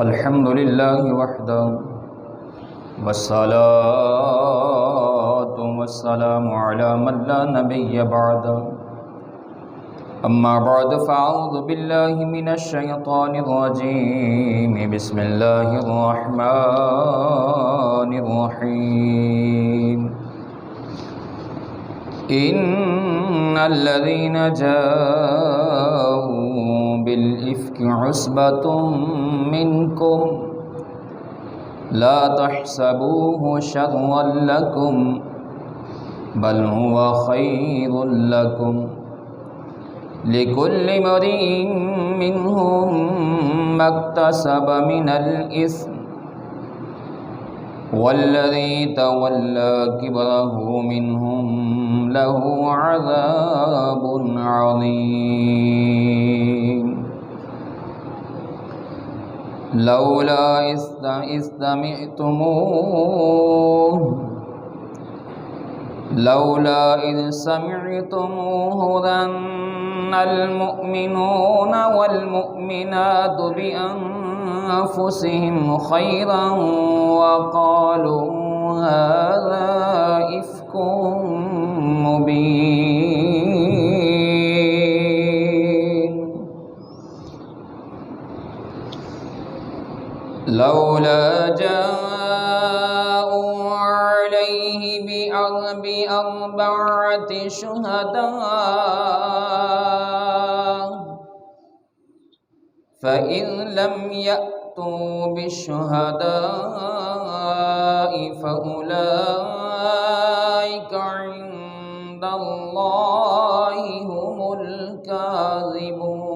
الحمد لله وحده والصلاة والسلام على من لا نبي بعده أما بعد فأعوذ بالله من الشيطان الرجيم بسم الله الرحمن الرحيم إن الذين جاءوا بالإفك عصبة منكم لا تحسبوه شرا لكم بل هو خير لكم لكل امرئ منهم ما اكتسب من الإثم والذي تولى كبره منهم له عذاب عظيم لولا إذ سمعتموه ظن المؤمنون والمؤمنات بأنفسهم خيرا وقالوا هذا إفك مبين لولا جاءوا عليه بأربعة شهداء فإن لم يأتوا بالشهداء فأولئك عند الله هم الكاذبون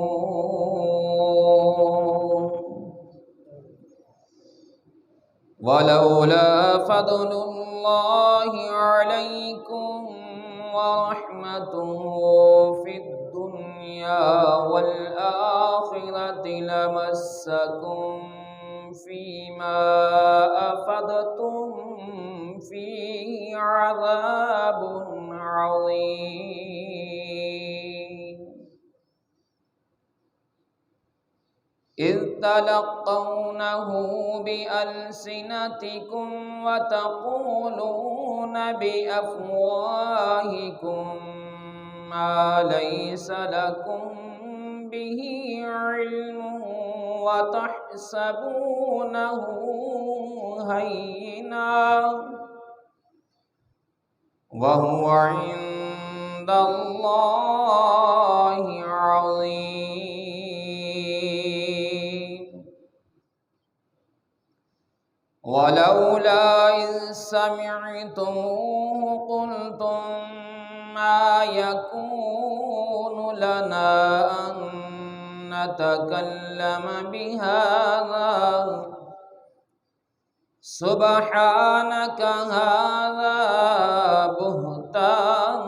ولولا فضل الله عليكم ورحمته في الدنيا والآخرة لمسكم فيما أفضتم فيه عذاب عظيم إذ تلقونه بألسنتكم وتقولون بأفواهكم ما ليس لكم به علم وتحسبونه هينا وهو عند الله عظيم ولولا إذ سمعتموه قلتم ما يكون لنا أن نتكلم بهذا سبحانك هذا بهتان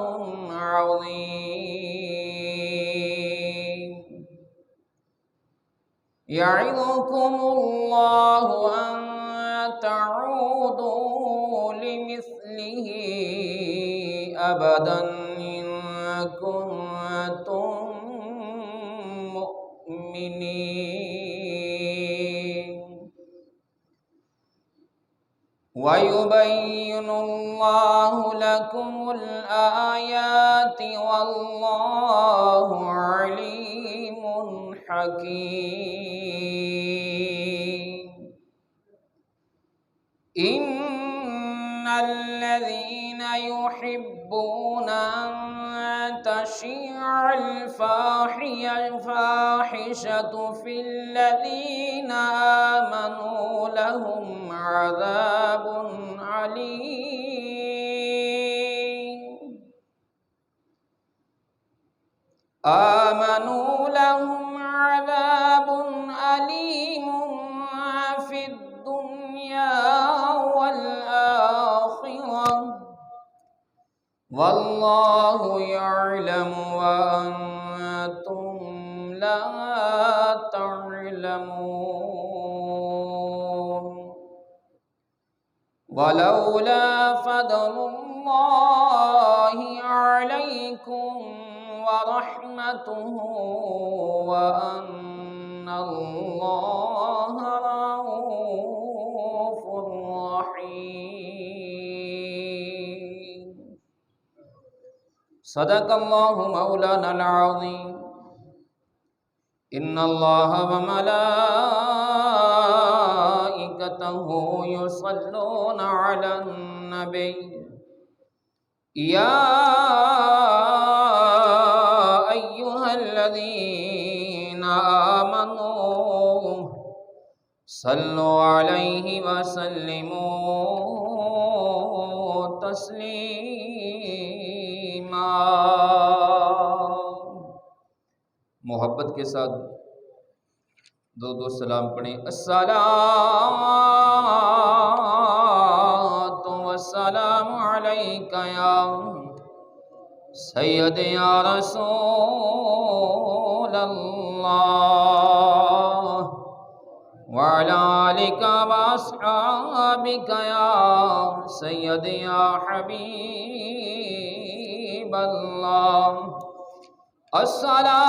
عظيم يعظكم الله أن تعودوا لمثله أبدا إن كنتم مؤمنين ويبين الله لكم الآيات والله عليم حكيم إن الذين يحبون أن تشيع الفاحشة في الذين آمنوا لهم عذاب عليم في الدنيا والآخرة والله يعلم وأنتم لا تعلمون ولولا فضل الله عليكم ورحمته وأن الله صدق اللہ مولانا العظیم ان اللہ وملائکتہ یصلون علی النبی یا ایہا الذین آمنوا صلوا علیہ وسلموا تسلیما۔ محبت کے ساتھ دو سلام پڑھیں۔ الصلاۃ والسلام علیک یا سید یا رسول اللہ وعلی آلک واصحابک یا سید یا حبیب اللہ۔ الصلاۃ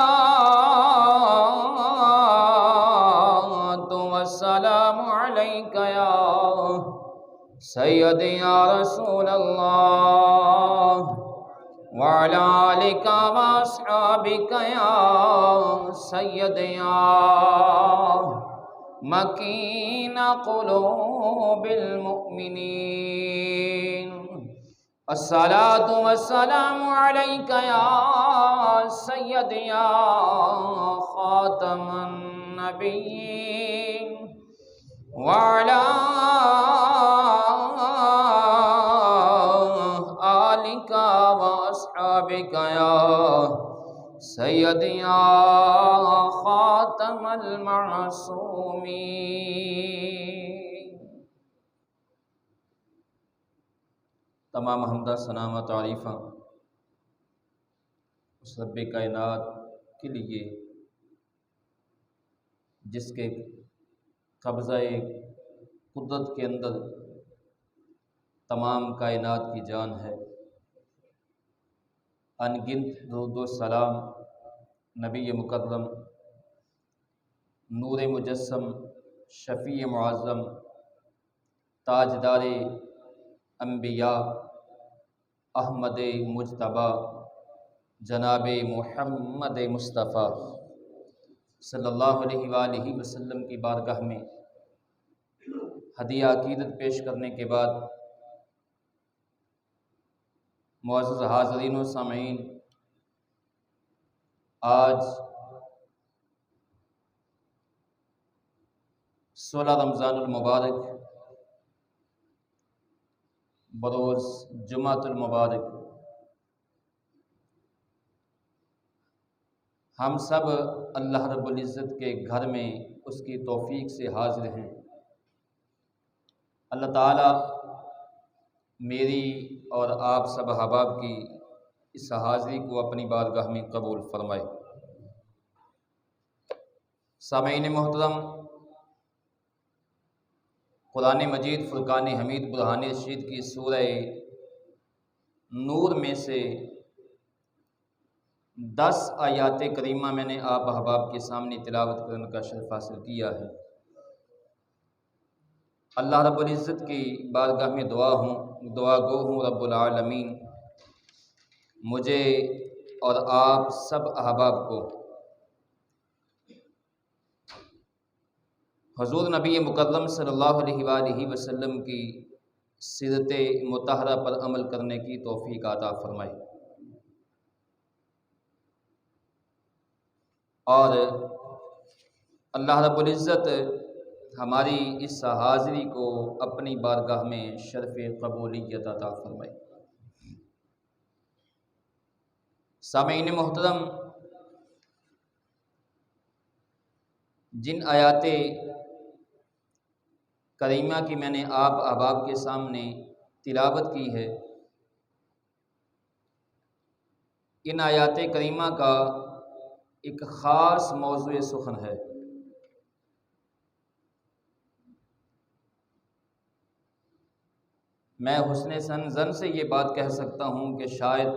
والسلام علیک یا سید یا رسول اللہ وعلی آلک واصحابک یا سید یا مکین قلوب المؤمنین۔ الصلاۃ والسلام علیک یا سید یا خاتم النبیین وعلی آلک واصحابک یا سید یا خاتم المعصومین۔ تمام حمدہ ثنا و تعریفاں اس رب کائنات کے لیے جس کے قبضہ قدرت کے اندر تمام کائنات کی جان ہے۔ ان گنت درود و سلام نبی مکرم نور مجسم شفیع معظم تاجدار انبیاء احمد مجتبی جناب محمد مصطفیٰ صلی اللہ علیہ وآلہ وسلم کی بارگاہ میں ہدیہ عقیدت پیش کرنے کے بعد معزز حاضرین و سامعین، آج 16 رمضان المبارک بروز جمعۃ المبارک ہم سب اللہ رب العزت کے گھر میں اس کی توفیق سے حاضر ہیں۔ اللہ تعالیٰ میری اور آپ سب احباب کی اس حاضری کو اپنی بارگاہ میں قبول فرمائے۔ سامعین محترم، قرآن مجید فرقان حمید برہان رشید کی سورہ نور میں سے 10 آیات کریمہ میں نے آپ احباب کے سامنے تلاوت کرنے کا شرف حاصل کیا ہے۔ اللہ رب العزت کی بارگاہ میں دعا گو ہوں رب العالمین مجھے اور آپ سب احباب کو حضور نبی مکرم صلی اللہ علیہ وآلہ وسلم کی سیرت مطہرہ پر عمل کرنے کی توفیق عطا فرمائے، اور اللہ رب العزت ہماری اس حاضری کو اپنی بارگاہ میں شرف قبولیت عطا فرمائے۔ سامعین محترم، جن آیات کریمہ کی میں نے آپ احباب کے سامنے تلاوت کی ہے، ان آیات کریمہ کا ایک خاص موضوع سخن ہے۔ میں حسن زن سے یہ بات کہہ سکتا ہوں کہ شاید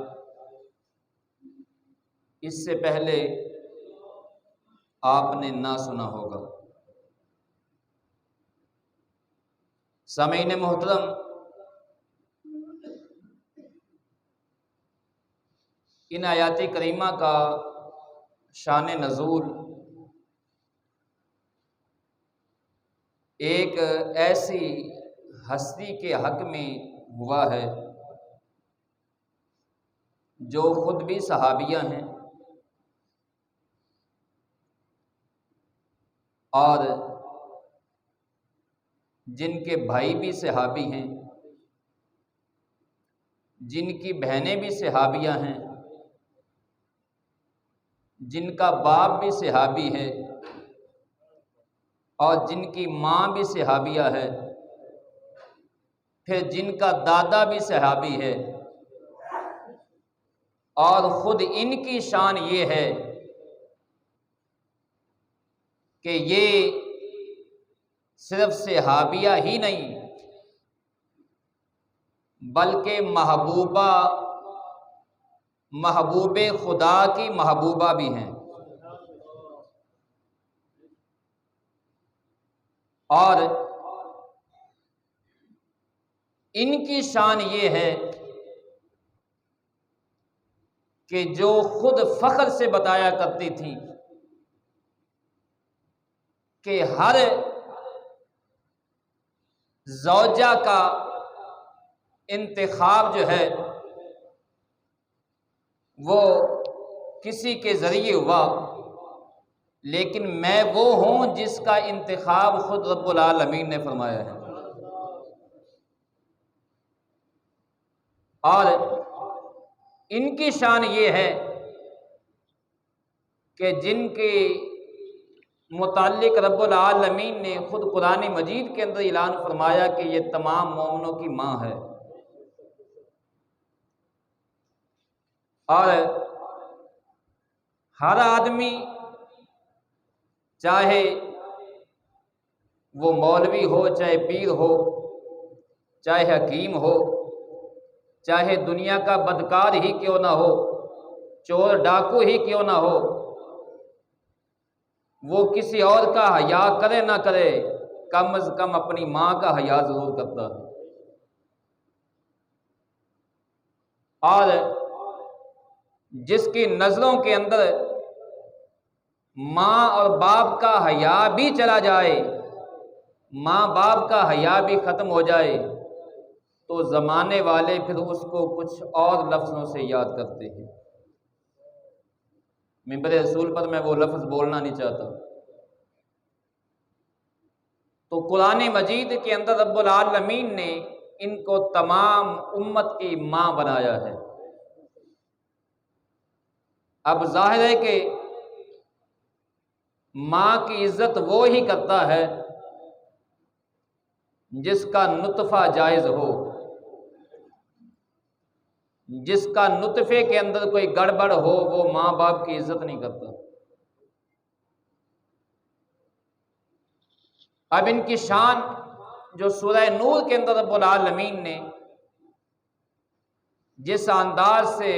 اس سے پہلے آپ نے نہ سنا ہوگا۔ سامعین محترم، ان آیات کریمہ کا شان نزول ایک ایسی ہستی کے حق میں ہوا ہے جو خود بھی صحابیہ ہیں اور جن کے بھائی بھی صحابی ہیں، جن کی بہنیں بھی صحابیہ ہیں، جن کا باپ بھی صحابی ہے اور جن کی ماں بھی صحابیہ ہے، پھر جن کا دادا بھی صحابی ہے، اور خود ان کی شان یہ ہے کہ یہ صرف صحابیہ ہی نہیں بلکہ محبوب خدا کی محبوبہ بھی ہیں، اور ان کی شان یہ ہے کہ جو خود فخر سے بتایا کرتی تھیں کہ ہر زوجہ کا انتخاب جو ہے وہ کسی کے ذریعے ہوا، لیکن میں وہ ہوں جس کا انتخاب خود رب العالمین نے فرمایا ہے۔ اور ان کی شان یہ ہے کہ جن کے متعلق رب العالمین نے خود قرآن مجید کے اندر اعلان فرمایا کہ یہ تمام مومنوں کی ماں ہے، اور ہر آدمی چاہے وہ مولوی ہو، چاہے پیر ہو، چاہے حکیم ہو، چاہے دنیا کا بدکار ہی کیوں نہ ہو، چور ڈاکو ہی کیوں نہ ہو، وہ کسی اور کا حیا کرے نہ کرے، کم از کم اپنی ماں کا حیا ضرور کرتا ہے۔ اور جس کی نظروں کے اندر ماں اور باپ کا حیا بھی چلا جائے، ماں باپ کا حیا بھی ختم ہو جائے، تو زمانے والے پھر اس کو کچھ اور لفظوں سے یاد کرتے ہیں۔ منبر رسول پر میں وہ لفظ بولنا نہیں چاہتا۔ تو قرآن مجید کے اندر رب العالمین نے ان کو تمام امت کی ماں بنایا ہے۔ اب ظاہر ہے کہ ماں کی عزت وہ ہی کرتا ہے جس کا نطفہ جائز ہو، جس کا نطفے کے اندر کوئی گڑبڑ ہو وہ ماں باپ کی عزت نہیں کرتا۔ اب ان کی شان جو سورہ نور کے اندر رب العالمین نے جس انداز سے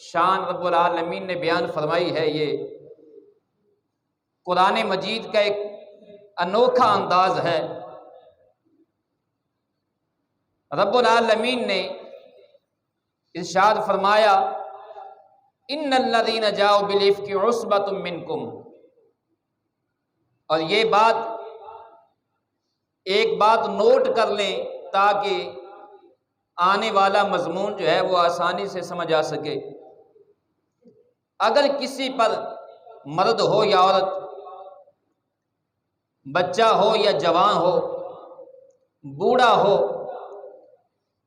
شان رب العالمین نے بیان فرمائی ہے، یہ قرآن مجید کا ایک انوکھا انداز ہے۔ رب العالمین نے ارشاد فرمایا ان الذین جاؤوا بالافک عصبۃ منکم، اور یہ بات ایک بات نوٹ کر لیں تاکہ آنے والا مضمون جو ہے وہ آسانی سے سمجھ آ سکے۔ اگر کسی پر مرد ہو یا عورت، بچہ ہو یا جوان ہو، بوڑھا ہو،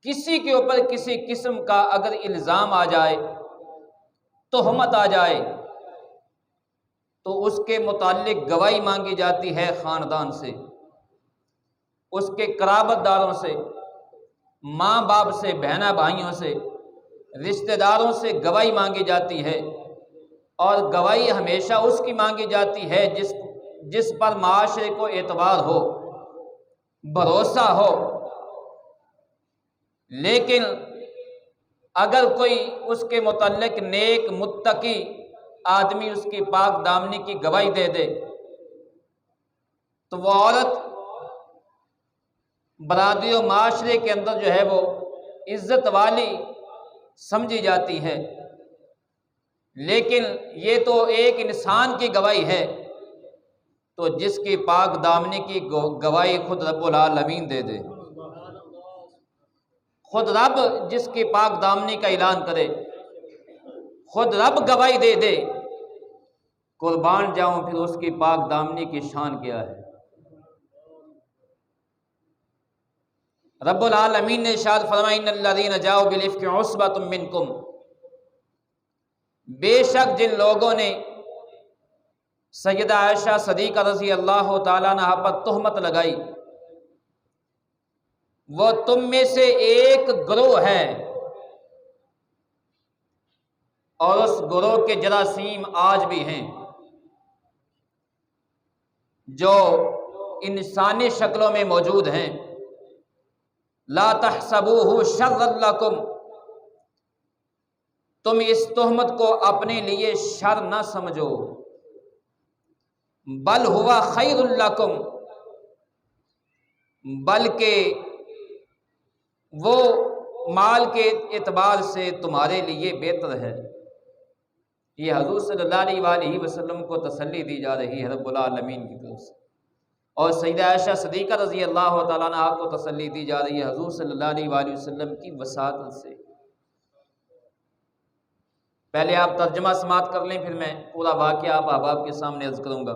کسی کے اوپر کسی قسم کا اگر الزام آ جائے، تہمت آ جائے، تو اس کے متعلق گواہی مانگی جاتی ہے خاندان سے، اس کے قرابت داروں سے، ماں باپ سے، بہنا بھائیوں سے، رشتہ داروں سے گواہی مانگی جاتی ہے، اور گواہی ہمیشہ اس کی مانگی جاتی ہے جس پر معاشرے کو اعتبار ہو، بھروسہ ہو۔ لیکن اگر کوئی اس کے متعلق نیک متقی آدمی اس کی پاک دامنی کی گواہی دے دے تو وہ عورت برادری و معاشرے کے اندر جو ہے وہ عزت والی سمجھی جاتی ہے، لیکن یہ تو ایک انسان کی گواہی ہے، تو جس کی پاک دامنی کی گواہی خود رب العالمین دے دے، خود رب جس کی پاک دامنی کا اعلان کرے، خود رب گواہی دے دے، قربان جاؤں پھر اس کی پاک دامنی کی شان کیا ہے۔ رب العالمین نے ارشاد فرمایا ان الذین جاؤوا بالافک عصبۃ منکم، بے شک جن لوگوں نے سیدہ عائشہ صدیقہ رضی اللہ تعالیٰ عنہا پر تہمت لگائی، وہ تم میں سے ایک گروہ ہے، اور اس گروہ کے جراثیم آج بھی ہیں جو انسانی شکلوں میں موجود ہیں۔ لا تحسبوہ شرا لکم، تم اس تہمت کو اپنے لیے شر نہ سمجھو، بل ہوا خیر لکم، بلکہ وہ مال کے اعتبار سے تمہارے لیے بہتر ہے۔ یہ حضور صلی اللہ علیہ وآلہ وسلم کو تسلی دی جا رہی ہے رب العالمین کی طرف سے، اور سیدہ عائشہ صدیقہ رضی اللہ تعالیٰ عنہا کو تسلی دی جا رہی ہے حضور صلی اللہ علیہ وآلہ وسلم کی وصاحت سے۔ پہلے آپ ترجمہ سماعت کر لیں، پھر میں پورا واقعہ آپ احباب کے سامنے عرض کروں گا۔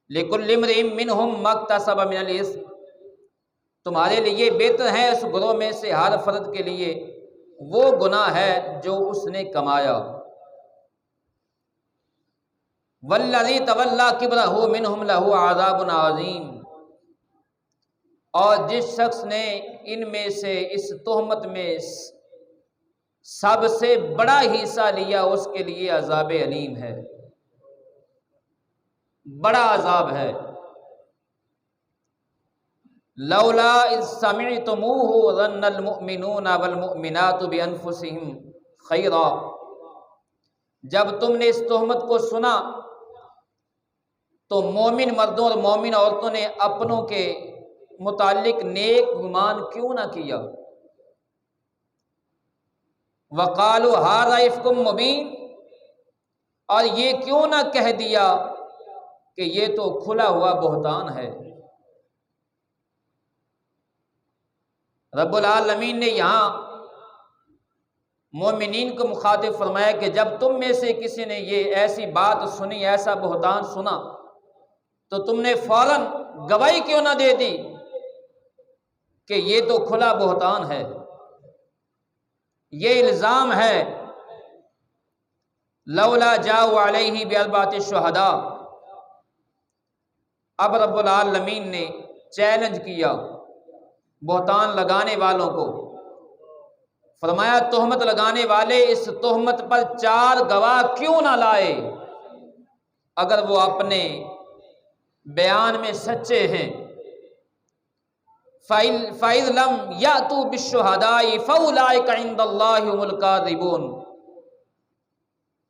لِكُلِّ امْرِئٍ مِّنْهُمْ مَا اكْتَسَبَ مِنَ الْإِثْمِ، تمہارے لیے بہتر ہے اس گروہ میں سے ہر فرد کے لیے وہ گناہ ہے جو اس نے کمایا۔ وَالَّذِي تَوَلَّىٰ كِبْرَهُ مِنْهُمْ لَهُ عَذَابٌ عَظِيمٌ، اور جس شخص نے ان میں سے اس تہمت میں سب سے بڑا حصہ لیا اس کے لیے عذاب علیم ہے، بڑا عذاب ہے۔ لولا اذ سمعتموہ ظن المؤمنون والمؤمنات بانفسہم خیرا، جب تم نے اس تہمت کو سنا تو مومن مردوں اور مومن عورتوں نے اپنوں کے متعلق نیک گمان کیوں نہ کیا؟ وقالوا ھذا افک مبین، اور یہ کیوں نہ کہہ دیا کہ یہ تو کھلا ہوا بہتان ہے۔ رب العالمین نے یہاں مومنین کو مخاطب فرمایا کہ جب تم میں سے کسی نے یہ ایسی بات سنی، ایسا بہتان سنا، تو تم نے فوراً گواہی کیوں نہ دے دی کہ یہ تو کھلا بہتان ہے، یہ الزام ہے۔ لولا جاؤ علیہ باربعۃ شہداء، اب رب العالمین نے چیلنج کیا بہتان لگانے والوں کو، فرمایا تہمت لگانے والے اس تہمت پر 4 گواہ کیوں نہ لائے اگر وہ اپنے بیان میں سچے ہیں۔ فَإِذْ لَمْ يَأْتُوا بِالشُّهَدَاءِ فَأُولَٰئِكَ عِندَ اللَّهِ هُمُ الْكَاذِبُونَ،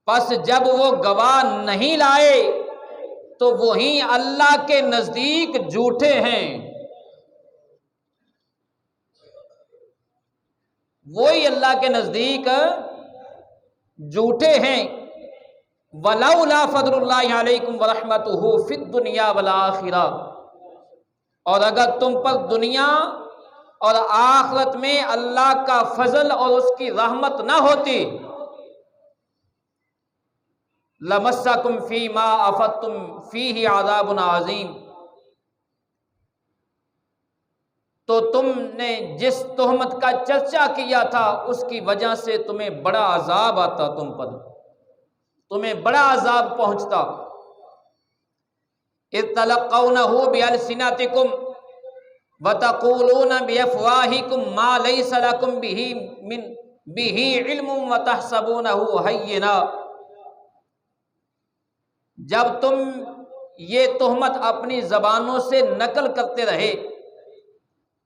پس جب وہ گواہ نہیں لائے تو وہی اللہ کے نزدیک جھوٹے ہیں، وہی اللہ کے نزدیک جھوٹے ہیں۔ وَلَوْلَا فَضْلُ اللَّهِ عَلَيْكُمْ وَرَحْمَتُهُ فِي الدُّنْيَا وَالْآخِرَةِ، اور اگر تم پر دنیا اور آخرت میں اللہ کا فضل اور اس کی رحمت نہ ہوتی، لَمَسَّكُمْ فِي مَا أَفَضْتُمْ فِيهِ عَذَابٌ عَظِيمٌ، تو تم نے جس تہمت کا چرچا کیا تھا اس کی وجہ سے تمہیں بڑا عذاب آتا، تمہیں بڑا عذاب پہنچتا۔ اذ تلقونہ بألسنتکم وتقولون بأفواہکم ما لیس لکم بہ علم وتحسبونہ ہینا، جب تم یہ تہمت اپنی زبانوں سے نقل کرتے رہے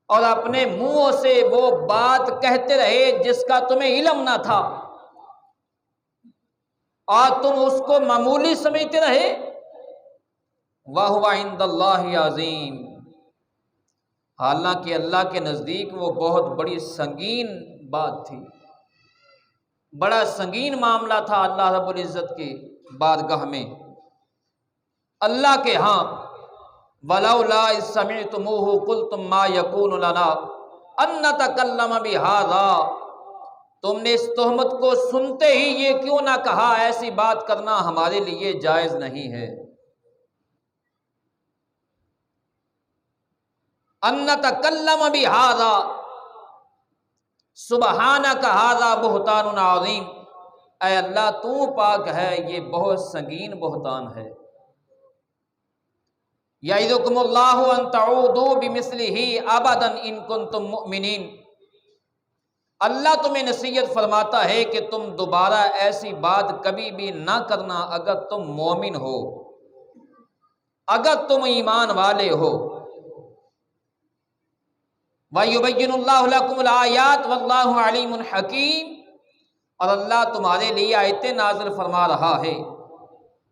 اور اپنے منہوں سے وہ بات کہتے رہے جس کا تمہیں علم نہ تھا، اور تم اس کو معمولی سمجھتے رہے۔ وَهُوَ عِندَ اللَّهِ عَظِيمٌ، حالانکہ اللہ کے نزدیک وہ بہت بڑی سنگین بات تھی۔ بڑا سنگین معاملہ تھا اللہ رب العزت کی بارگاہ میں، اللہ کے ہاں۔ وَلَوْلَا إِذْ سَمِعْتُمُوهُ قُلْتُم مَّا يَكُونُ لَنَا أَن نَّتَكَلَّمَ بِهَٰذَا، تم نے اس تہمت کو سنتے ہی یہ کیوں نہ کہا، ایسی بات کرنا ہمارے لیے جائز نہیں ہے۔ أَن نَّتَكَلَّمَ بِهَٰذَا سُبْحَانَكَ هَٰذَا بُهْتَانٌ عَظِيمٌ، اے اللہ تو پاک ہے، یہ بہت سنگین بہتان ہے۔ یعظکم اللہ ان تعودوا بمثلہ ابدا ان کنتم مؤمنین، اللہ تمہیں نصیحت فرماتا ہے کہ تم دوبارہ ایسی بات کبھی بھی نہ کرنا اگر تم مومن ہو، اگر تم ایمان والے ہو۔ وَيُبَيِّنُ اللَّهُ لَكُمُ الْآيَاتِ وَاللَّهُ عَلِيمٌ حَكِيمٌ، اور اللہ تمہارے لیے آیتیں نازل فرما رہا ہے،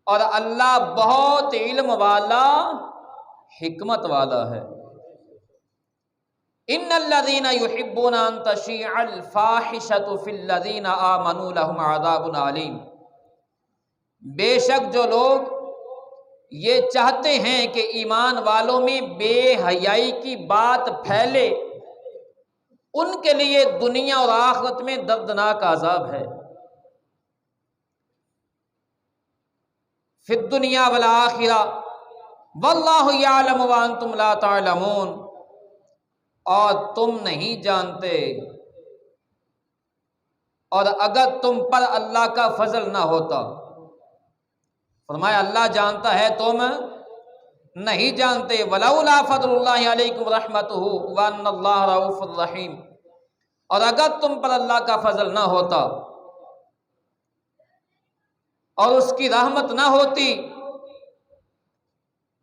اور اللہ بہت علم والا، حکمت والا ہے۔ ان الذين يحبون ان تشيع الفاحشة في الذين آمنوا لهم عذاب عليم، بے شک جو لوگ یہ چاہتے ہیں کہ ایمان والوں میں بے حیائی کی بات پھیلے، ان کے لیے دنیا اور آخرت میں دردناک عذاب ہے۔ فی الدنیا والآخرہ واللہ یعلم وانتم لا تعلمون، اور تم نہیں جانتے، اور اگر تم پر اللہ کا فضل نہ ہوتا، فرمایا اللہ جانتا ہے تم نہیں جانتے۔ ولولا فضل اللہ علیکم ورحمتہ وان اللہ رؤوف الرحیم، اور اگر تم پر اللہ کا فضل نہ ہوتا اور اس کی رحمت نہ ہوتی،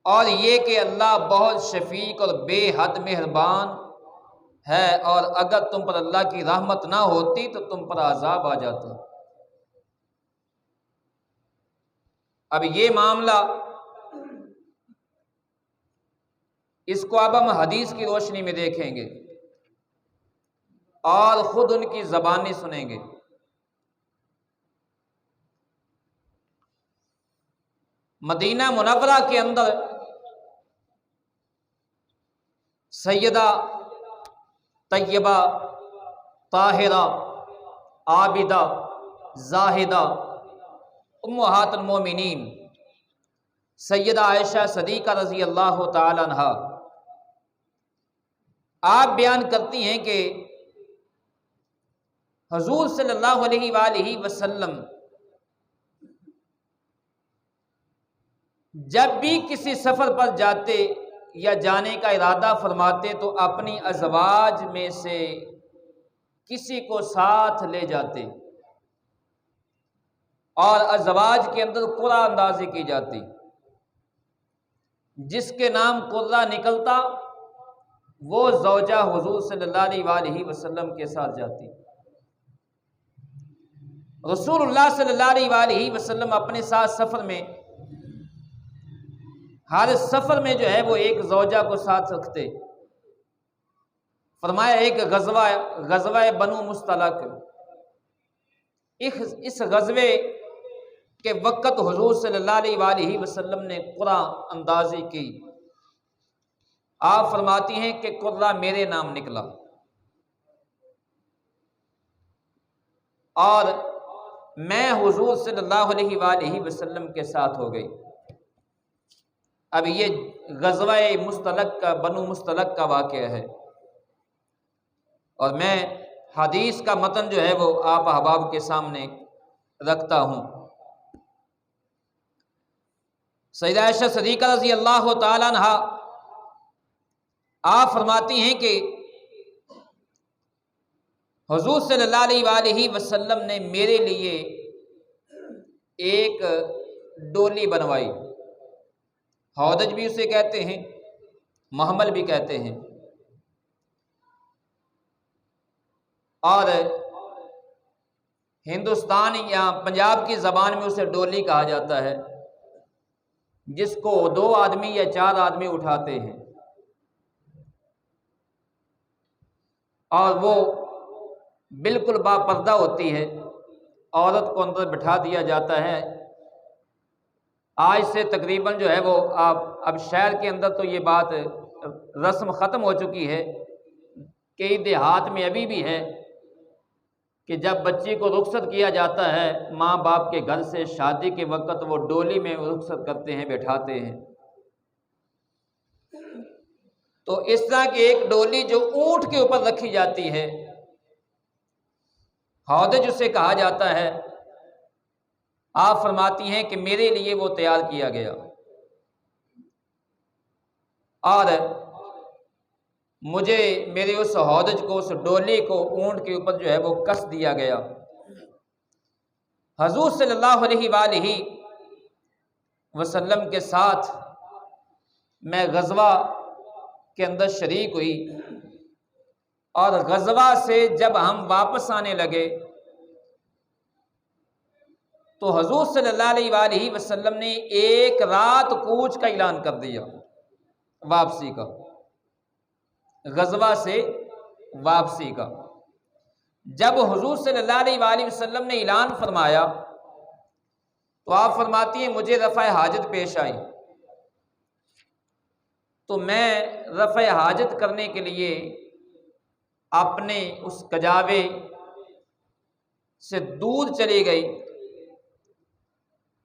اور یہ کہ اللہ بہت شفیق اور بے حد مہربان ہے، اور اگر تم پر اللہ کی رحمت نہ ہوتی تو تم پر عذاب آ جاتا۔ اب یہ معاملہ، اس کو اب ہم حدیث کی روشنی میں دیکھیں گے اور خود ان کی زبانی سنیں گے۔ مدینہ منورہ کے اندر سیدہ طیبہ طاہرہ عابدہ زاہدہ امہات المومنین سیدہ عائشہ صدیقہ رضی اللہ تعالی عنہا، آپ بیان کرتی ہیں کہ حضور صلی اللہ علیہ وآلہ وسلم جب بھی کسی سفر پر جاتے یا جانے کا ارادہ فرماتے تو اپنی ازواج میں سے کسی کو ساتھ لے جاتے، اور ازواج کے اندر قرعہ اندازی کی جاتی، جس کے نام قرعہ نکلتا وہ زوجہ حضور صلی اللہ علیہ وآلہ وسلم کے ساتھ جاتی۔ رسول اللہ صلی اللہ علیہ وآلہ وسلم اپنے ساتھ سفر میں، ہر سفر میں جو ہے وہ ایک زوجہ کو ساتھ رکھتے۔ فرمایا ایک غزوہ بنو مستلق، اس غزوے کے وقت حضور صلی اللہ علیہ وآلہ وسلم نے قرعہ اندازی کی۔ آپ فرماتی ہیں کہ قرعہ میرے نام نکلا، اور میں حضور صلی اللہ علیہ وآلہ وسلم کے ساتھ ہو گئی۔ اب یہ غزوہ مستلق کا، بنو مستلق کا واقعہ ہے، اور میں حدیث کا متن جو ہے وہ آپ احباب کے سامنے رکھتا ہوں۔ سیدہ عائشہ صدیقہ رضی اللہ تعالی عنہا آپ فرماتی ہیں کہ حضور صلی اللہ علیہ وآلہ وسلم نے میرے لیے ایک ڈولی بنوائی، ہودج بھی اسے کہتے ہیں، محمل بھی کہتے ہیں، اور ہندوستان یا پنجاب کی زبان میں اسے ڈولی کہا جاتا ہے، جس کو 2 آدمی یا 4 آدمی اٹھاتے ہیں، اور وہ بالکل باپردہ ہوتی ہے، عورت کو اندر بٹھا دیا جاتا ہے۔ آج سے تقریباً جو ہے وہ اب شہر کے اندر تو یہ بات رسم ختم ہو چکی ہے، کئی دیہات میں ابھی بھی ہے کہ جب بچی کو رخصت کیا جاتا ہے ماں باپ کے گھر سے، شادی کے وقت وہ ڈولی میں رخصت کرتے ہیں، بٹھاتے ہیں۔ تو اس طرح کی ایک ڈولی جو اونٹ کے اوپر رکھی جاتی ہے، ہودج اسے کہا جاتا ہے، آپ فرماتی ہیں کہ میرے لیے وہ تیار کیا گیا اور مجھے میرے اس ہودج کو، اس ڈولی کو اونٹ کے اوپر جو ہے وہ کس دیا گیا۔ حضور صلی اللہ علیہ وآلہ وسلم کے ساتھ میں غزوہ کے اندر شریک ہوئی، اور غزوہ سے جب ہم واپس آنے لگے تو حضور صلی اللہ علیہ وآلہ وسلم نے ایک رات کوچ کا اعلان کر دیا، واپسی کا، غزوہ سے واپسی کا۔ جب حضور صلی اللہ علیہ وآلہ وسلم نے اعلان فرمایا تو آپ فرماتی ہیں مجھے رفع حاجت پیش آئی، تو میں رفع حاجت کرنے کے لیے اپنے اس کجاوے سے دور چلی گئی۔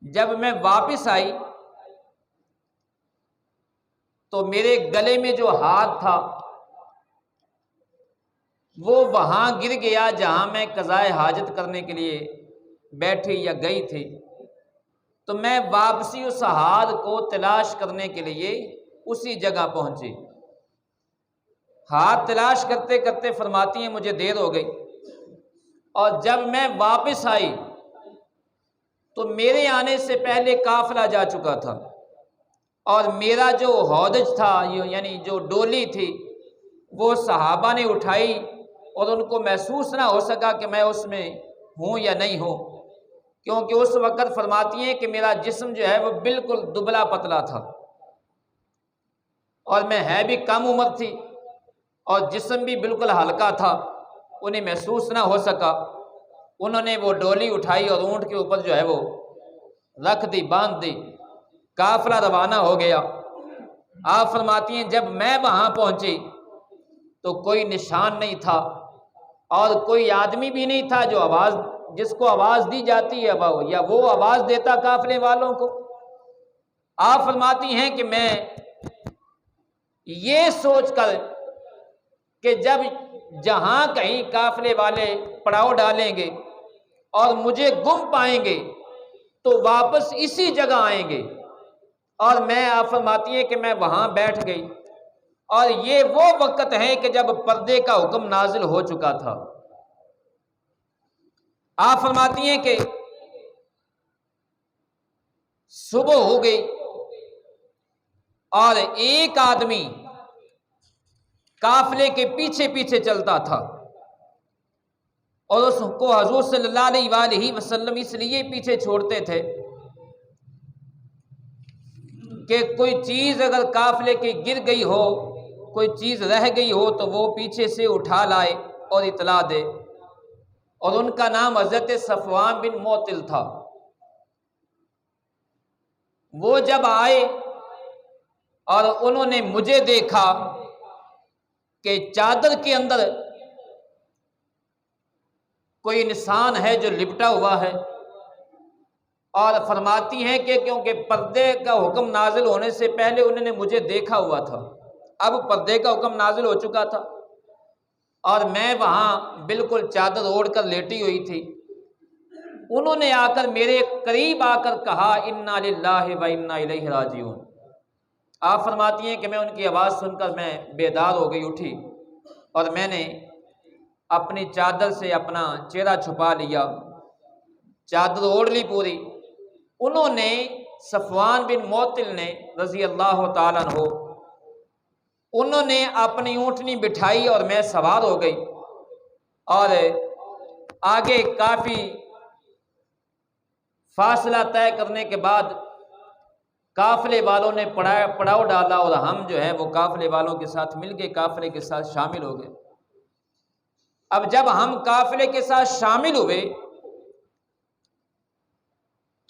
جب میں واپس آئی تو میرے گلے میں جو ہاتھ تھا وہ وہاں گر گیا جہاں میں قضائے حاجت کرنے کے لیے بیٹھی یا گئی تھی۔ تو میں واپسی اس ہاتھ کو تلاش کرنے کے لیے اسی جگہ پہنچی۔ ہاتھ تلاش کرتے کرتے فرماتی ہیں مجھے دیر ہو گئی، اور جب میں واپس آئی تو میرے آنے سے پہلے قافلہ جا چکا تھا، اور میرا جو ہودج تھا یعنی جو ڈولی تھی وہ صحابہ نے اٹھائی، اور ان کو محسوس نہ ہو سکا کہ میں اس میں ہوں یا نہیں ہوں، کیونکہ اس وقت فرماتی ہیں کہ میرا جسم جو ہے وہ بالکل دبلا پتلا تھا، اور میں ہے بھی کم عمر تھی اور جسم بھی بالکل ہلکا تھا، انہیں محسوس نہ ہو سکا۔ انہوں نے وہ ڈولی اٹھائی اور اونٹ کے اوپر جو ہے وہ رکھ دی، باندھ دی، قافلہ روانہ ہو گیا۔ آپ فرماتی ہیں جب میں وہاں پہنچی تو کوئی نشان نہیں تھا، اور کوئی آدمی بھی نہیں تھا جو جس کو آواز دی جاتی ہے یا وہ آواز دیتا قافلے والوں کو۔ آپ فرماتی ہیں کہ میں یہ سوچ کر کہ جب جہاں کہیں قافلے والے پڑاؤ ڈالیں گے اور مجھے گم پائیں گے تو واپس اسی جگہ آئیں گے، اور میں، آپ فرماتی ہیں کہ میں وہاں بیٹھ گئی، اور یہ وہ وقت ہے کہ جب پردے کا حکم نازل ہو چکا تھا۔ آپ فرماتی ہیں کہ صبح ہو گئی اور ایک آدمی قافلے کے پیچھے پیچھے چلتا تھا، اور اس کو حضور صلی اللہ علیہ وآلہ وسلم اس لیے پیچھے چھوڑتے تھے کہ کوئی چیز اگر قافلے کی گر گئی ہو، کوئی چیز رہ گئی ہو تو وہ پیچھے سے اٹھا لائے اور اطلاع دے، اور ان کا نام حضرت صفوان بن معطل تھا۔ وہ جب آئے اور انہوں نے مجھے دیکھا کہ چادر کے اندر کوئی انسان ہے جو لپٹا ہوا ہے، اور فرماتی ہیں کہ کیونکہ پردے کا حکم نازل ہونے سے پہلے انہوں نے مجھے دیکھا ہوا تھا، اب پردے کا حکم نازل ہو چکا تھا، اور میں وہاں بالکل چادر اوڑھ کر لیٹی ہوئی تھی۔ انہوں نے آ کر میرے قریب آ کر کہا انا للہ و انا الیہ راجعون۔ آپ فرماتی ہیں کہ میں ان کی آواز سن کر میں بیدار ہو گئی، اٹھی، اور میں نے اپنی چادر سے اپنا چہرہ چھپا لیا، چادر اوڑھ لی پوری۔ انہوں نے، صفوان بن معطل نے رضی اللہ تعالیٰ عنہ، انہوں نے اپنی اونٹنی بٹھائی اور میں سوار ہو گئی، اور آگے کافی فاصلہ طے کرنے کے بعد قافلے والوں نے پڑاؤ ڈالا، اور ہم جو ہے وہ قافلے والوں کے ساتھ مل کے قافلے کے ساتھ شامل ہو گئے۔ اب جب ہم قافلے کے ساتھ شامل ہوئے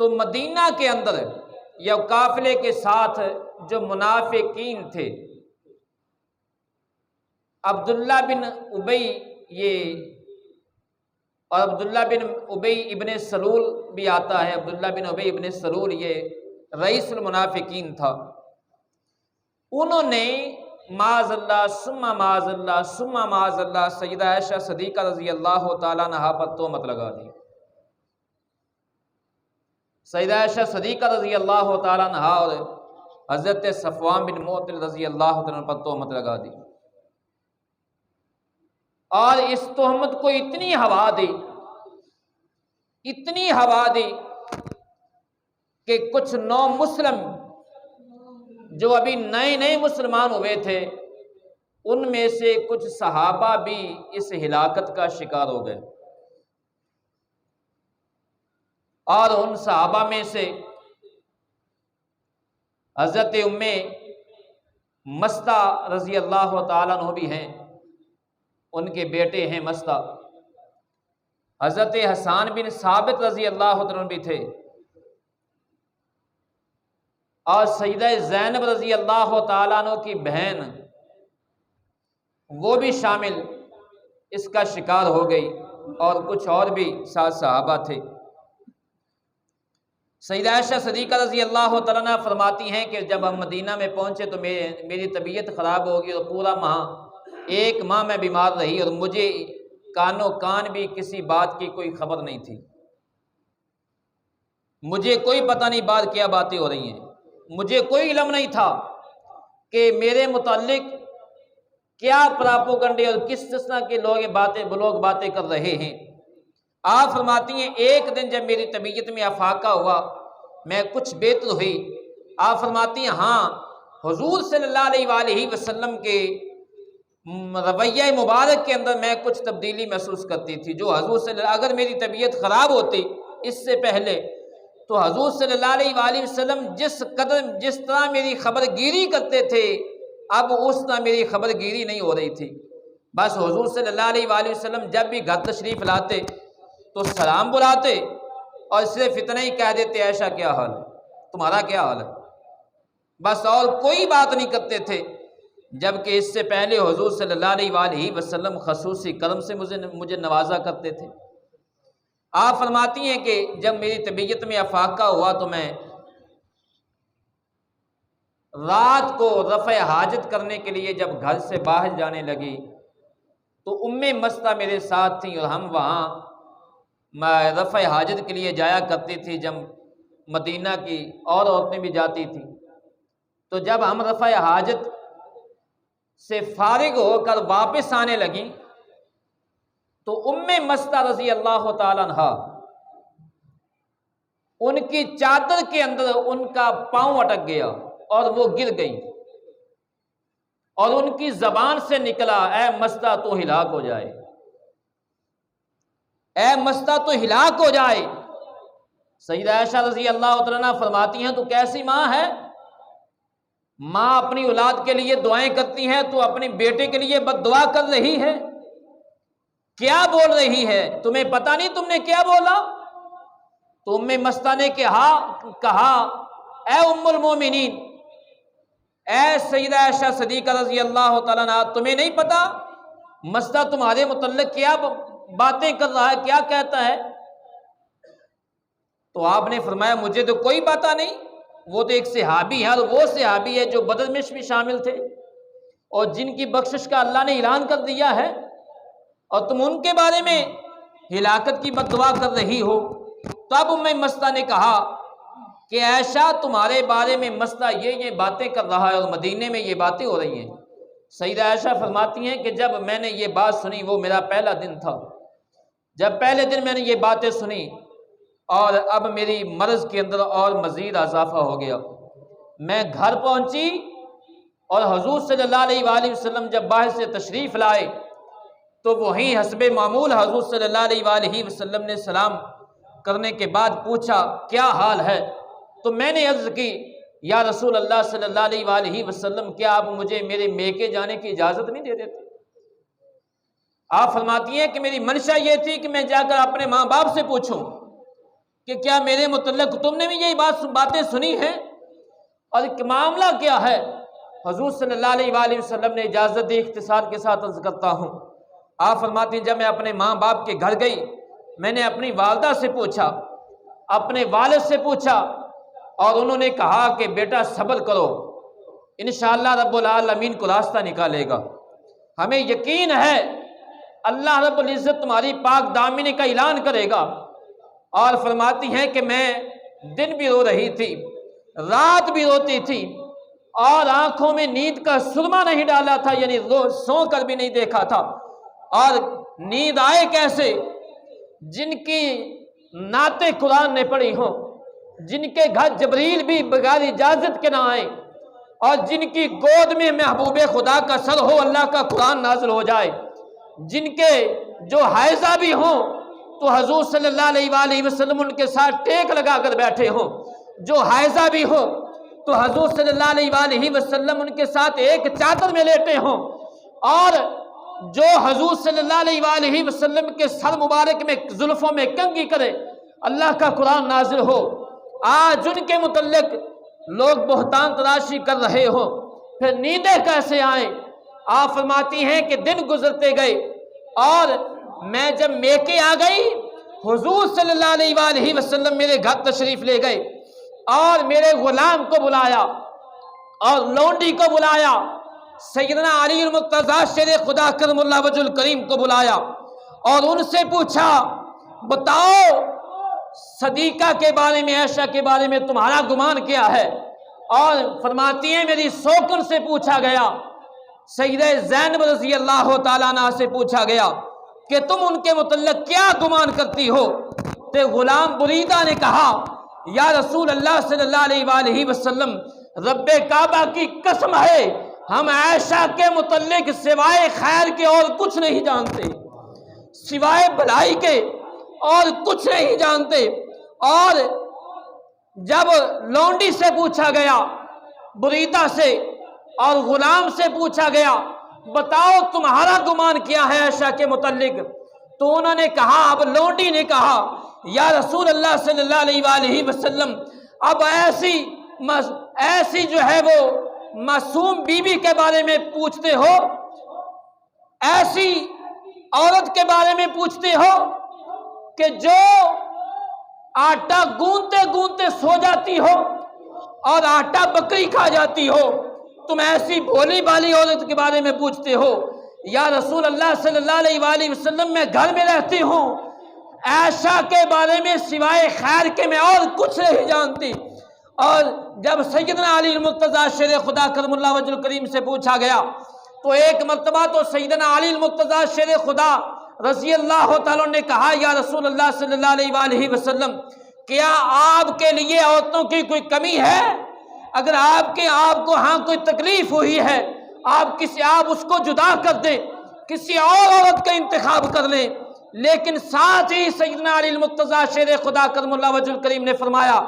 تو مدینہ کے اندر یا قافلے کے ساتھ جو منافقین تھے، عبداللہ بن ابی اور عبداللہ بن ابی ابن سلول بھی آتا ہے، عبداللہ بن ابی ابن سلول یہ رئیس المنافقین تھا، انہوں نے معاذ اللہ ثم معاذ اللہ ثم معاذ اللہ سیدہ عائشہ صدیقہ رضی اللہ تعالیٰ عنہا پر تہمت لگا دی، سیدہ عائشہ صدیقہ رضی اللہ تعالیٰ عنہا اور حضرت صفوان بن معطل رضی اللہ تعالیٰ عنہ پر تہمت لگا دی، اور اس تہمت کو اتنی ہوا دی کہ کچھ نو مسلم جو ابھی نئے مسلمان ہوئے تھے، ان میں سے کچھ صحابہ بھی اس ہلاکت کا شکار ہو گئے، اور ان صحابہ میں سے حضرت ام مستہ رضی اللہ تعالیٰ عنہ بھی ہیں، ان کے بیٹے ہیں مستہ، حضرت حسان بن ثابت رضی اللہ عنہ بھی تھے، اور سیدہ زینب رضی اللہ تعالیٰ عنہ کی بہن وہ بھی شامل اس کا شکار ہو گئی، اور کچھ اور بھی ساتھ صحابہ تھے۔ سیدہ عائشہ صدیقہ رضی اللہ تعالیٰ عنہ فرماتی ہیں کہ جب ہم مدینہ میں پہنچے تو میری طبیعت خراب ہو گئی، اور پورا ایک ماہ میں بیمار رہی، اور مجھے کانوں کان بھی کسی بات کی کوئی خبر نہیں تھی، مجھے کوئی پتہ نہیں بات کیا باتیں ہو رہی ہیں، مجھے کوئی علم نہیں تھا کہ میرے متعلق کیا پراپوگنڈے اور کس طرح کے لوگ باتیں کر رہے ہیں۔ آپ فرماتی ہیں ایک دن جب میری طبیعت میں افاقہ ہوا، میں کچھ بہتر ہوئی، آپ فرماتی ہیں ہاں حضور صلی اللہ علیہ وآلہ وسلم کے رویہ مبارک کے اندر میں کچھ تبدیلی محسوس کرتی تھی، جو حضور صلی اللہ، اگر میری طبیعت خراب ہوتی اس سے پہلے تو حضور صلی اللہ علیہ وآلہ وسلم جس طرح میری خبر گیری کرتے تھے، اب اس طرح میری خبر گیری نہیں ہو رہی تھی، بس حضور صلی اللہ علیہ وآلہ وسلم جب بھی گھر تشریف لاتے تو سلام بلاتے اور صرف اتنا ہی کہہ دیتے عائشہ کیا حال ہے، تمہارا کیا حال ہے، بس اور کوئی بات نہیں کرتے تھے، جبکہ اس سے پہلے حضور صلی اللہ علیہ وآلہ وسلم خصوصی کرم سے مجھے نوازا کرتے تھے۔ آپ فرماتی ہیں کہ جب میری طبیعت میں افاقہ ہوا تو میں رات کو رفع حاجت کرنے کے لیے جب گھر سے باہر جانے لگی تو ام مستہ میرے ساتھ تھیں، اور ہم وہاں رفع حاجت کے لیے جایا کرتی تھی، جب مدینہ کی اور عورتیں بھی جاتی تھیں، تو جب ہم رفع حاجت سے فارغ ہو کر واپس آنے لگیں تو ام مستہ رضی اللہ تعالیٰ عنہا ان کی چادر کے اندر ان کا پاؤں اٹک گیا اور وہ گر گئی، اور ان کی زبان سے نکلا اے مستہ تو ہلاک ہو جائے، اے مستہ تو ہلاک ہو جائے۔ سیدہ عائشہ رضی اللہ عنہا فرماتی ہیں تو کیسی ماں ہے، ماں اپنی اولاد کے لیے دعائیں کرتی ہیں تو اپنے بیٹے کے لیے بد دعا کر رہی ہے، کیا بول رہی ہے، تمہیں پتہ نہیں تم نے کیا بولا؟ تو ام مستہ نے کہا اے ام المومنین، اے سیدہ عائشہ صدیقہ رضی اللہ تعالیٰ عنہ، تمہیں نہیں پتا مستہ تمہارے متعلق کیا باتیں کر رہا ہے، کیا کہتا ہے؟ تو آپ نے فرمایا مجھے تو کوئی پتہ نہیں، وہ تو ایک صحابی ہے، اور وہ صحابی ہے جو بدر میں بھی شامل تھے اور جن کی بخشش کا اللہ نے اعلان کر دیا ہے، اور تم ان کے بارے میں ہلاکت کی بد دعا کر رہی ہو۔ تو اب ام مستہ نے کہا کہ عائشہ تمہارے بارے میں مستہ یہ باتیں کر رہا ہے اور مدینے میں یہ باتیں ہو رہی ہیں۔ سیدہ عائشہ فرماتی ہیں کہ جب میں نے یہ بات سنی، وہ میرا پہلا دن تھا، جب پہلے دن میں نے یہ باتیں سنی، اور اب میری مرض کے اندر اور مزید اضافہ ہو گیا، میں گھر پہنچی اور حضور صلی اللہ علیہ وآلہ وسلم جب باہر سے تشریف لائے تو وہیں حسب معمول حضور صلی اللہ علیہ وآلہ وسلم نے سلام کرنے کے بعد پوچھا کیا حال ہے؟ تو میں نے عرض کی یا رسول اللہ صلی اللہ علیہ وآلہ وسلم، کیا آپ مجھے میرے میکے جانے کی اجازت نہیں دے دیتے؟ آپ فرماتی ہیں کہ میری منشا یہ تھی کہ میں جا کر اپنے ماں باپ سے پوچھوں کہ کیا میرے متعلق تم نے بھی یہی باتیں سنی ہیں اور معاملہ کیا ہے؟ حضور صلی اللہ علیہ وآلہ وسلم نے اجازت دی، اختصار کے ساتھ عرض کرتا ہوں۔ آپ فرماتی ہیں جب میں اپنے ماں باپ کے گھر گئی، میں نے اپنی والدہ سے پوچھا، اپنے والد سے پوچھا، اور انہوں نے کہا کہ بیٹا صبر کرو، انشاءاللہ رب العالمین کو راستہ نکالے گا۔ ہمیں یقین ہے اللہ رب العزت تمہاری پاک دامنی کا اعلان کرے گا۔ اور فرماتی ہیں کہ میں دن بھی رو رہی تھی، رات بھی روتی تھی، اور آنکھوں میں نیند کا سرما نہیں ڈالا تھا، یعنی سو کر بھی نہیں دیکھا تھا۔ اور نیند آئے کیسے؟ جن کی نعتیں قرآن نے پڑھی ہوں، جن کے گھر جبریل بھی بغیر اجازت کے نہ آئے، اور جن کی گود میں محبوب خدا کا سر ہو، اللہ کا قرآن نازل ہو جائے، جن کے جو حائضہ بھی ہوں تو حضور صلی اللہ علیہ وآلہ وسلم ان کے ساتھ ٹیک لگا کر بیٹھے ہوں، جو حائضہ بھی ہو تو حضور صلی اللہ علیہ وآلہ وسلم ان کے ساتھ ایک چادر میں لیٹے ہوں، اور جو حضور صلی اللہ علیہ وآلہ وسلم کے سر مبارک میں زلفوں میں کنگھی کرے، اللہ کا قرآن نازل ہو۔ آج ان کے متعلق لوگ بہتان تراشی کر رہے ہو، پھر نیندیں کیسے آئیں؟ آپ فرماتی ہیں کہ دن گزرتے گئے، اور میں جب میکے آ گئی، حضور صلی اللہ علیہ وآلہ وسلم میرے گھر تشریف لے گئے، اور میرے غلام کو بلایا اور لونڈی کو بلایا، سیدنا علی المرتضیٰ شیر خدا کرم اللہ وجہ الکریم کو بلایا، اور ان سے پوچھا بتاؤ صدیقہ کے بارے میں، عائشہ کے بارے میں تمہارا گمان کیا ہے؟ اور فرماتی ہیں میری سوکن سے پوچھا گیا، سیدہ زینب رضی اللہ تعالیٰ عنہ سے پوچھا گیا کہ تم ان کے متعلق کیا گمان کرتی ہو؟ تو غلام بریدہ نے کہا یا رسول اللہ صلی اللہ علیہ وآلہ وسلم، رب کعبہ کی قسم ہے ہم عائشہ کے متعلق سوائے خیر کے اور کچھ نہیں جانتے، سوائے بھلائی کے اور کچھ نہیں جانتے۔ اور جب لونڈی سے پوچھا گیا، بریدہ سے اور غلام سے پوچھا گیا بتاؤ تمہارا گمان کیا ہے عائشہ کے متعلق، تو انہوں نے کہا، اب لونڈی نے کہا یا رسول اللہ صلی اللہ علیہ وآلہ وسلم، اب ایسی جو ہے وہ معصوم بیوی کے بارے میں پوچھتے ہو، ایسی عورت کے بارے میں پوچھتے ہو کہ جو آٹا گوندتے گوندتے سو جاتی ہو اور آٹا بکری کھا جاتی ہو، تم ایسی بھولی بالی عورت کے بارے میں پوچھتے ہو؟ یا رسول اللہ صلی اللہ علیہ وآلہ وسلم میں گھر میں رہتی ہوں، عائشہ کے بارے میں سوائے خیر کے میں اور کچھ نہیں جانتی۔ اور جب سیدنا علی المرتضیٰ شیر خدا کرم اللہ وجہ الکریم سے پوچھا گیا تو ایک مرتبہ تو سیدنا علی المرتضیٰ شیر خدا رضی اللہ تعالیٰ نے کہا یا رسول اللہ صلی اللہ علیہ وآلہ وسلم، کیا آپ کے لیے عورتوں کی کوئی کمی ہے؟ اگر آپ کو ہاں کوئی تکلیف ہوئی ہے، آپ اس کو جدا کر دیں، کسی اور عورت کا انتخاب کر لیں۔ لیکن ساتھ ہی سیدنا علی المرتضیٰ شیر خدا کرم اللہ وجہ الکریم نے فرمایا،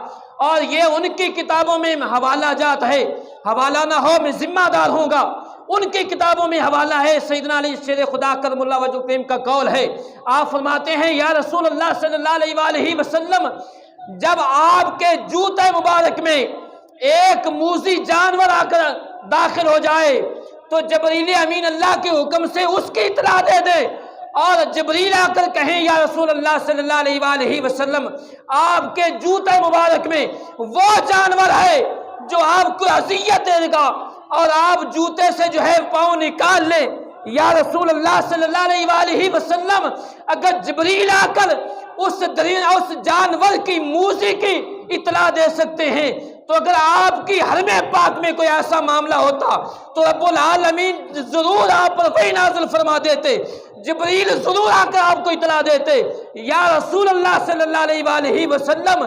اور یہ ان کی کتابوں میں حوالہ جات ہے، حوالہ نہ ہو میں ذمہ دار ہوں گا، ان کی کتابوں میں حوالہ ہے، سیدنا علی شیر خدا کرم اللہ وجہ الکریم کا قول ہے۔ آپ فرماتے ہیں یا رسول اللہ صلی اللہ علیہ وآلہ وسلم، جب آپ کے جوتے مبارک میں ایک موذی جانور آ کر داخل ہو جائے تو جبریل امین اللہ کے حکم سے اس کی اطلاع دے دے، اور جبریل آ کر کہیں یا رسول اللہ صلی اللہ علیہ وآلہ وسلم، آپ کے جوتے مبارک میں وہ جانور ہے جو آپ کو اذیت دے گا، اور آپ جوتے سے جو ہے پاؤں نکال لیں۔ یا رسول اللہ صلی اللہ علیہ وآلہ وسلم، اگر جبریل آ کر اس جانور کی موذی کی اطلاع دے سکتے ہیں تو اگر آپ کی حرم پاک میں کوئی ایسا معاملہ ہوتا تو رب العالمین ضرور آپ پر وحی نازل فرما دیتے، جبریل ضرور آ کر آپ کو اطلاع دیتے۔ یا رسول اللہ صلی اللہ علیہ وآلہ وسلم،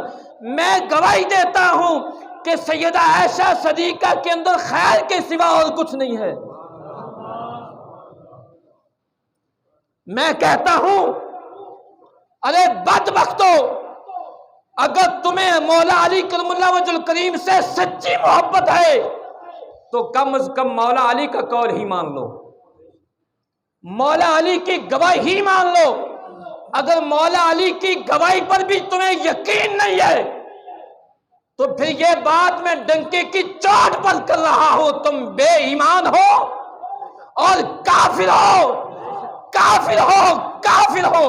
میں گواہی دیتا ہوں کہ سیدہ عائشہ صدیقہ کے اندر خیر کے سوا اور کچھ نہیں ہے۔ میں کہتا ہوں ارے بدبختو، اگر تمہیں مولا علی کرم اللہ وجہ الکریم سے سچی محبت ہے تو کم از کم مولا علی کا قول ہی مان لو، مولا علی کی گواہی ہی مان لو۔ اگر مولا علی کی گواہی پر بھی تمہیں یقین نہیں ہے تو پھر یہ بات میں ڈنکے کی چوٹ پر کر رہا ہوں، تم بے ایمان ہو اور کافر ہو، کافر ہو، کافر ہو۔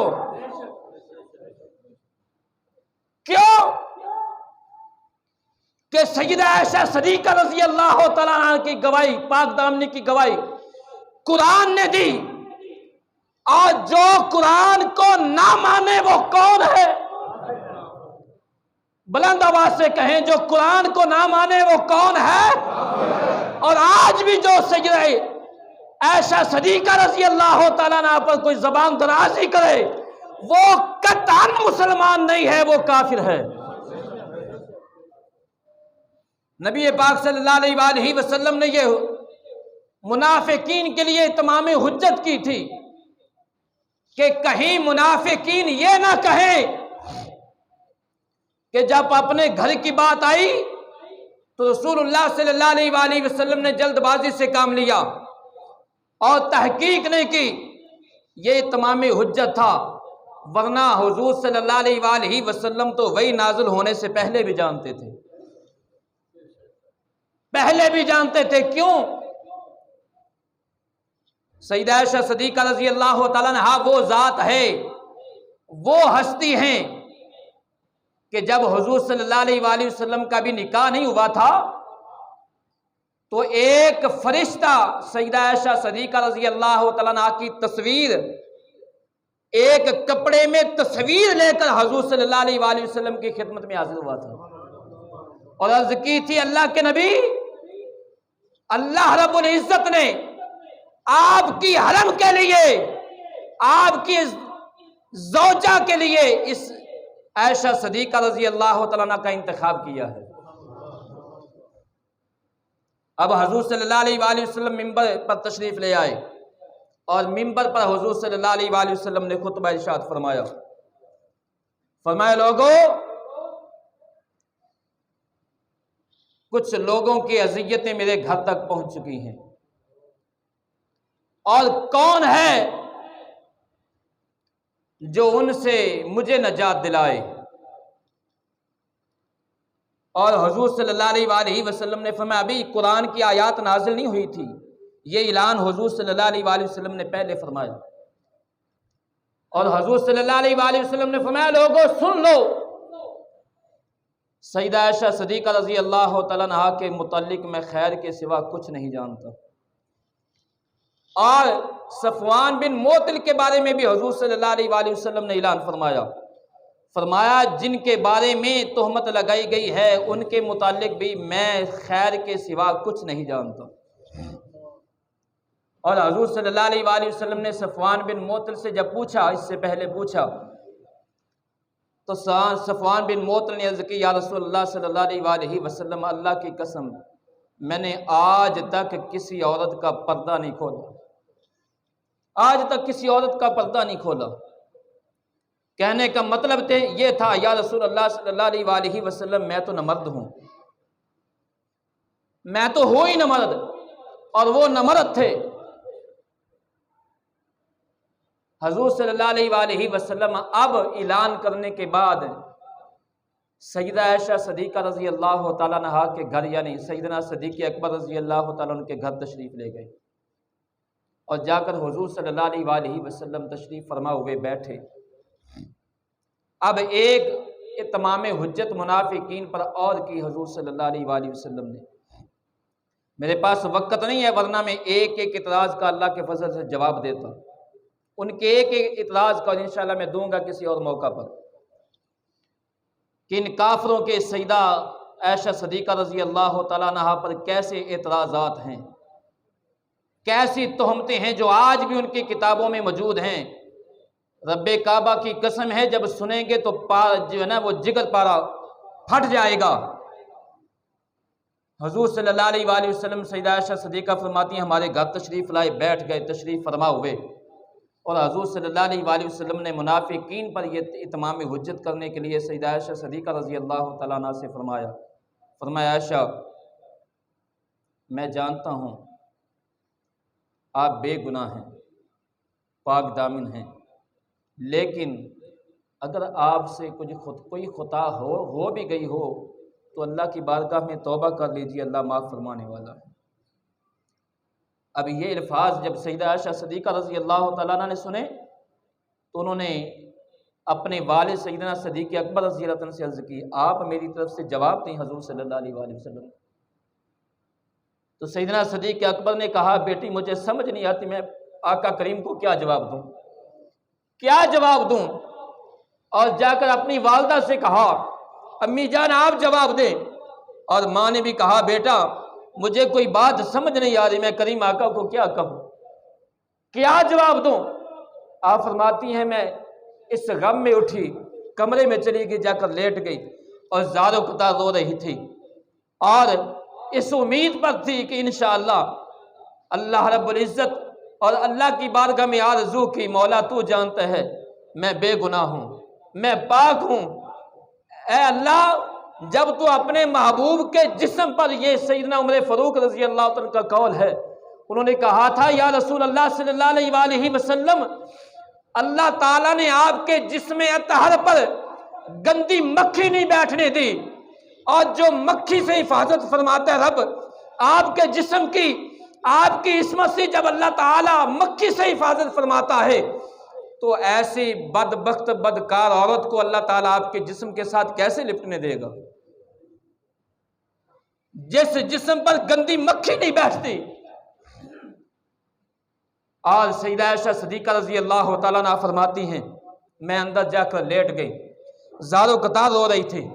کیوں کہ سیدہ عائشہ صدیقہ رضی اللہ تعالیٰ عنہ کی گواہی، پاک دامنی کی گواہی قرآن نے دی، اور جو قرآن کو نہ مانے وہ کون ہے؟ بلند آواز سے کہیں، جو قرآن کو نہ مانے وہ کون ہے؟ اور آج بھی جو سیدہ عائشہ صدیقہ رضی اللہ تعالیٰ عنہ پر کوئی زبان درازی کرے وہ قطعاً مسلمان نہیں ہے، وہ کافر ہے۔ نبی پاک صلی اللہ علیہ وآلہ وسلم نے یہ منافقین کے لیے تمام حجت کی تھی کہ کہیں منافقین یہ نہ کہیں کہ جب اپنے گھر کی بات آئی تو رسول اللہ صلی اللہ علیہ وآلہ وسلم نے جلد بازی سے کام لیا اور تحقیق نہیں کی۔ یہ تمام حجت تھا، ورنہ حضور صلی اللہ علیہ وآلہ وسلم تو وہی نازل ہونے سے پہلے بھی جانتے تھے، پہلے بھی جانتے تھے۔ کیوں؟ سیدہ عائشہ صدیقہ رضی اللہ تعالیٰ عنہا وہ ذات ہے، وہ ہستی ہیں کہ جب حضور صلی اللہ علیہ وآلہ وسلم کا بھی نکاح نہیں ہوا تھا تو ایک فرشتہ سیدہ عائشہ صدیقہ رضی اللہ تعالیٰ عنہا کی تصویر، ایک کپڑے میں تصویر لے کر حضور صلی اللہ علیہ وآلہ وسلم کی خدمت میں حاضر ہوا تھا اور عرض کی تھی، اللہ کے نبی، اللہ رب العزت نے آپ کی حرم کے لیے، آپ کی زوجہ کے لیے اس عائشہ صدیقہ رضی اللہ تعالیٰ عنہ کا انتخاب کیا ہے۔ اب حضور صلی اللہ علیہ وآلہ وسلم منبر پر تشریف لے آئے اور منبر پر حضور صلی اللہ علیہ وآلہ وسلم نے خطبہ ارشاد فرمایا، فرمایا لوگوں، کچھ لوگوں کی اذیتیں میرے گھر تک پہنچ چکی ہیں، اور کون ہے جو ان سے مجھے نجات دلائے؟ اور حضور صلی اللہ علیہ وآلہ وسلم نے فرمایا، ابھی قرآن کی آیات نازل نہیں ہوئی تھی، یہ اعلان حضور صلی اللہ علیہ وآلہ وسلم نے پہلے فرمایا، اور حضور صلی اللہ علیہ وآلہ وسلم نے فرمایا لوگوں سن لو، سیدہ عائشہ صدیقہ رضی اللہ تعالیٰ عنہا کے متعلق میں خیر کے سوا کچھ نہیں جانتا۔ اور صفوان بن معطل کے بارے میں بھی حضور صلی اللہ علیہ وآلہ وسلم نے اعلان فرمایا، فرمایا جن کے بارے میں تہمت لگائی گئی ہے ان کے متعلق بھی میں خیر کے سوا کچھ نہیں جانتا۔ اور حضور صلی اللہ علیہ وآلہ وسلم نے صفوان بن معطل سے جب پوچھا، اس سے پہلے پوچھا، تو صفوان بن معطل نے عرض کی، یا رسول اللہ صلی اللہ علیہ وآلہ وسلم، اللہ کی قسم میں نے آج تک کسی عورت کا پردہ نہیں کھولا، آج تک کسی عورت کا پردہ نہیں کھولا۔ کہنے کا مطلب یہ تھا، یا رسول اللہ صلی اللہ علیہ وآلہ وسلم، میں تو نہ مرد ہوں، میں تو ہوں ہی نہ مرد، اور وہ نہ مرد تھے۔ حضور صلی اللہ علیہ وآلہ وسلم اب اعلان کرنے کے بعد سیدہ عائشہ صدیقہ رضی اللہ تعالیٰ عنہا کے گھر، یعنی سیدنا صدیق اکبر رضی اللہ تعالیٰ عنہ کے گھر تشریف لے گئے، اور جا کر حضور صلی اللہ علیہ وآلہ وسلم تشریف فرما ہوئے بیٹھے۔ اب ایک تمام حجت منافقین پر اور کی حضور صلی اللہ علیہ وآلہ وسلم نے، میرے پاس وقت نہیں ہے ورنہ میں ایک ایک اعتراض کا اللہ کے فضل سے جواب دیتا، ان کے ایک ایک اعتراض کا انشاءاللہ میں دوں گا کسی اور موقع پر، کہ ان کافروں کے سیدہ عائشہ صدیقہ رضی اللہ تعالیٰ عنہا پر کیسے اعتراضات ہیں، کیسی تہمتیں ہیں جو آج بھی ان کی کتابوں میں موجود ہیں۔ رب کعبہ کی قسم ہے، جب سنیں گے تو جو ہے نا وہ جگر پارا پھٹ جائے گا۔ حضور صلی اللہ علیہ وآلہ وسلم سیدہ عائشہ صدیقہ فرماتی ہیں ہمارے گھر تشریف لائے، بیٹھ گئے، تشریف فرما ہوئے، اور حضور صلی اللہ علیہ وآلہ وسلم نے منافقین پر یہ اتمام حجت کرنے کے لیے سیدہ عائشہ صدیقہ رضی اللہ تعالیٰ عنہ سے فرمایا عائشہ، میں جانتا ہوں آپ بے گناہ ہیں، پاک دامن ہیں، لیکن اگر آپ سے کوئی خطا ہو بھی گئی ہو تو اللہ کی بارگاہ میں توبہ کر لیجیے، اللہ معاف فرمانے والا ہے۔ اب یہ الفاظ جب سیدہ عائشہ صدیقہ رضی اللہ تعالیٰ عنہ نے سنے تو انہوں نے اپنے والد سیدنا صدیق اکبر رضی اللہ عنہ سے عرض کی، آپ میری طرف سے جواب دیں حضور صلی اللہ علیہ وآلہ وسلم۔ تو سیدنا صدیق اکبر نے کہا، بیٹی مجھے سمجھ نہیں آتی میں آقا کریم کو کیا جواب دوں، کیا جواب دوں؟ اور جا کر اپنی والدہ سے کہا، امی جان آپ جواب دیں۔ اور ماں نے بھی کہا، بیٹا مجھے کوئی بات سمجھ نہیں آ رہی، میں کریم آقا کو کیا کہوں، کیا جواب دوں؟ آپ فرماتی ہیں میں اس غم میں اٹھی، کمرے میں چلی گئی، جا کر لیٹ گئی اور زاروں قطار رو رہی تھی، اور اس امید پر تھی کہ انشاءاللہ اللہ رب العزت اور اللہ کی بارگاہ میں آرزو کی، مولا تو جانتا ہے میں بے گناہ ہوں، میں پاک ہوں، اے اللہ جب تو اپنے محبوب کے جسم پر، یہ سیدنا عمر فاروق رضی اللہ عنہ کا قول ہے، انہوں نے کہا تھا یا رسول اللہ صلی اللہ علیہ وآلہ وسلم، اللہ تعالیٰ نے آپ کے جسم اطہر پر گندی مکھی نہیں بیٹھنے دی، اور جو مکھی سے حفاظت فرماتا ہے رب آپ کے جسم کی، آپ کی عصمت سے جب اللہ تعالیٰ مکھی سے حفاظت فرماتا ہے تو ایسی بدبخت بدکار عورت کو اللہ تعالیٰ آپ کے جسم کے ساتھ کیسے لپٹنے دے گا، جس جسم پر گندی مکھی نہیں بیٹھتی۔ اور سیدہ عائشہ صدیقہ رضی اللہ تعالیٰ عنہ فرماتی ہیں میں اندر جا کر لیٹ گئی، زاروں قطار رو رہی تھی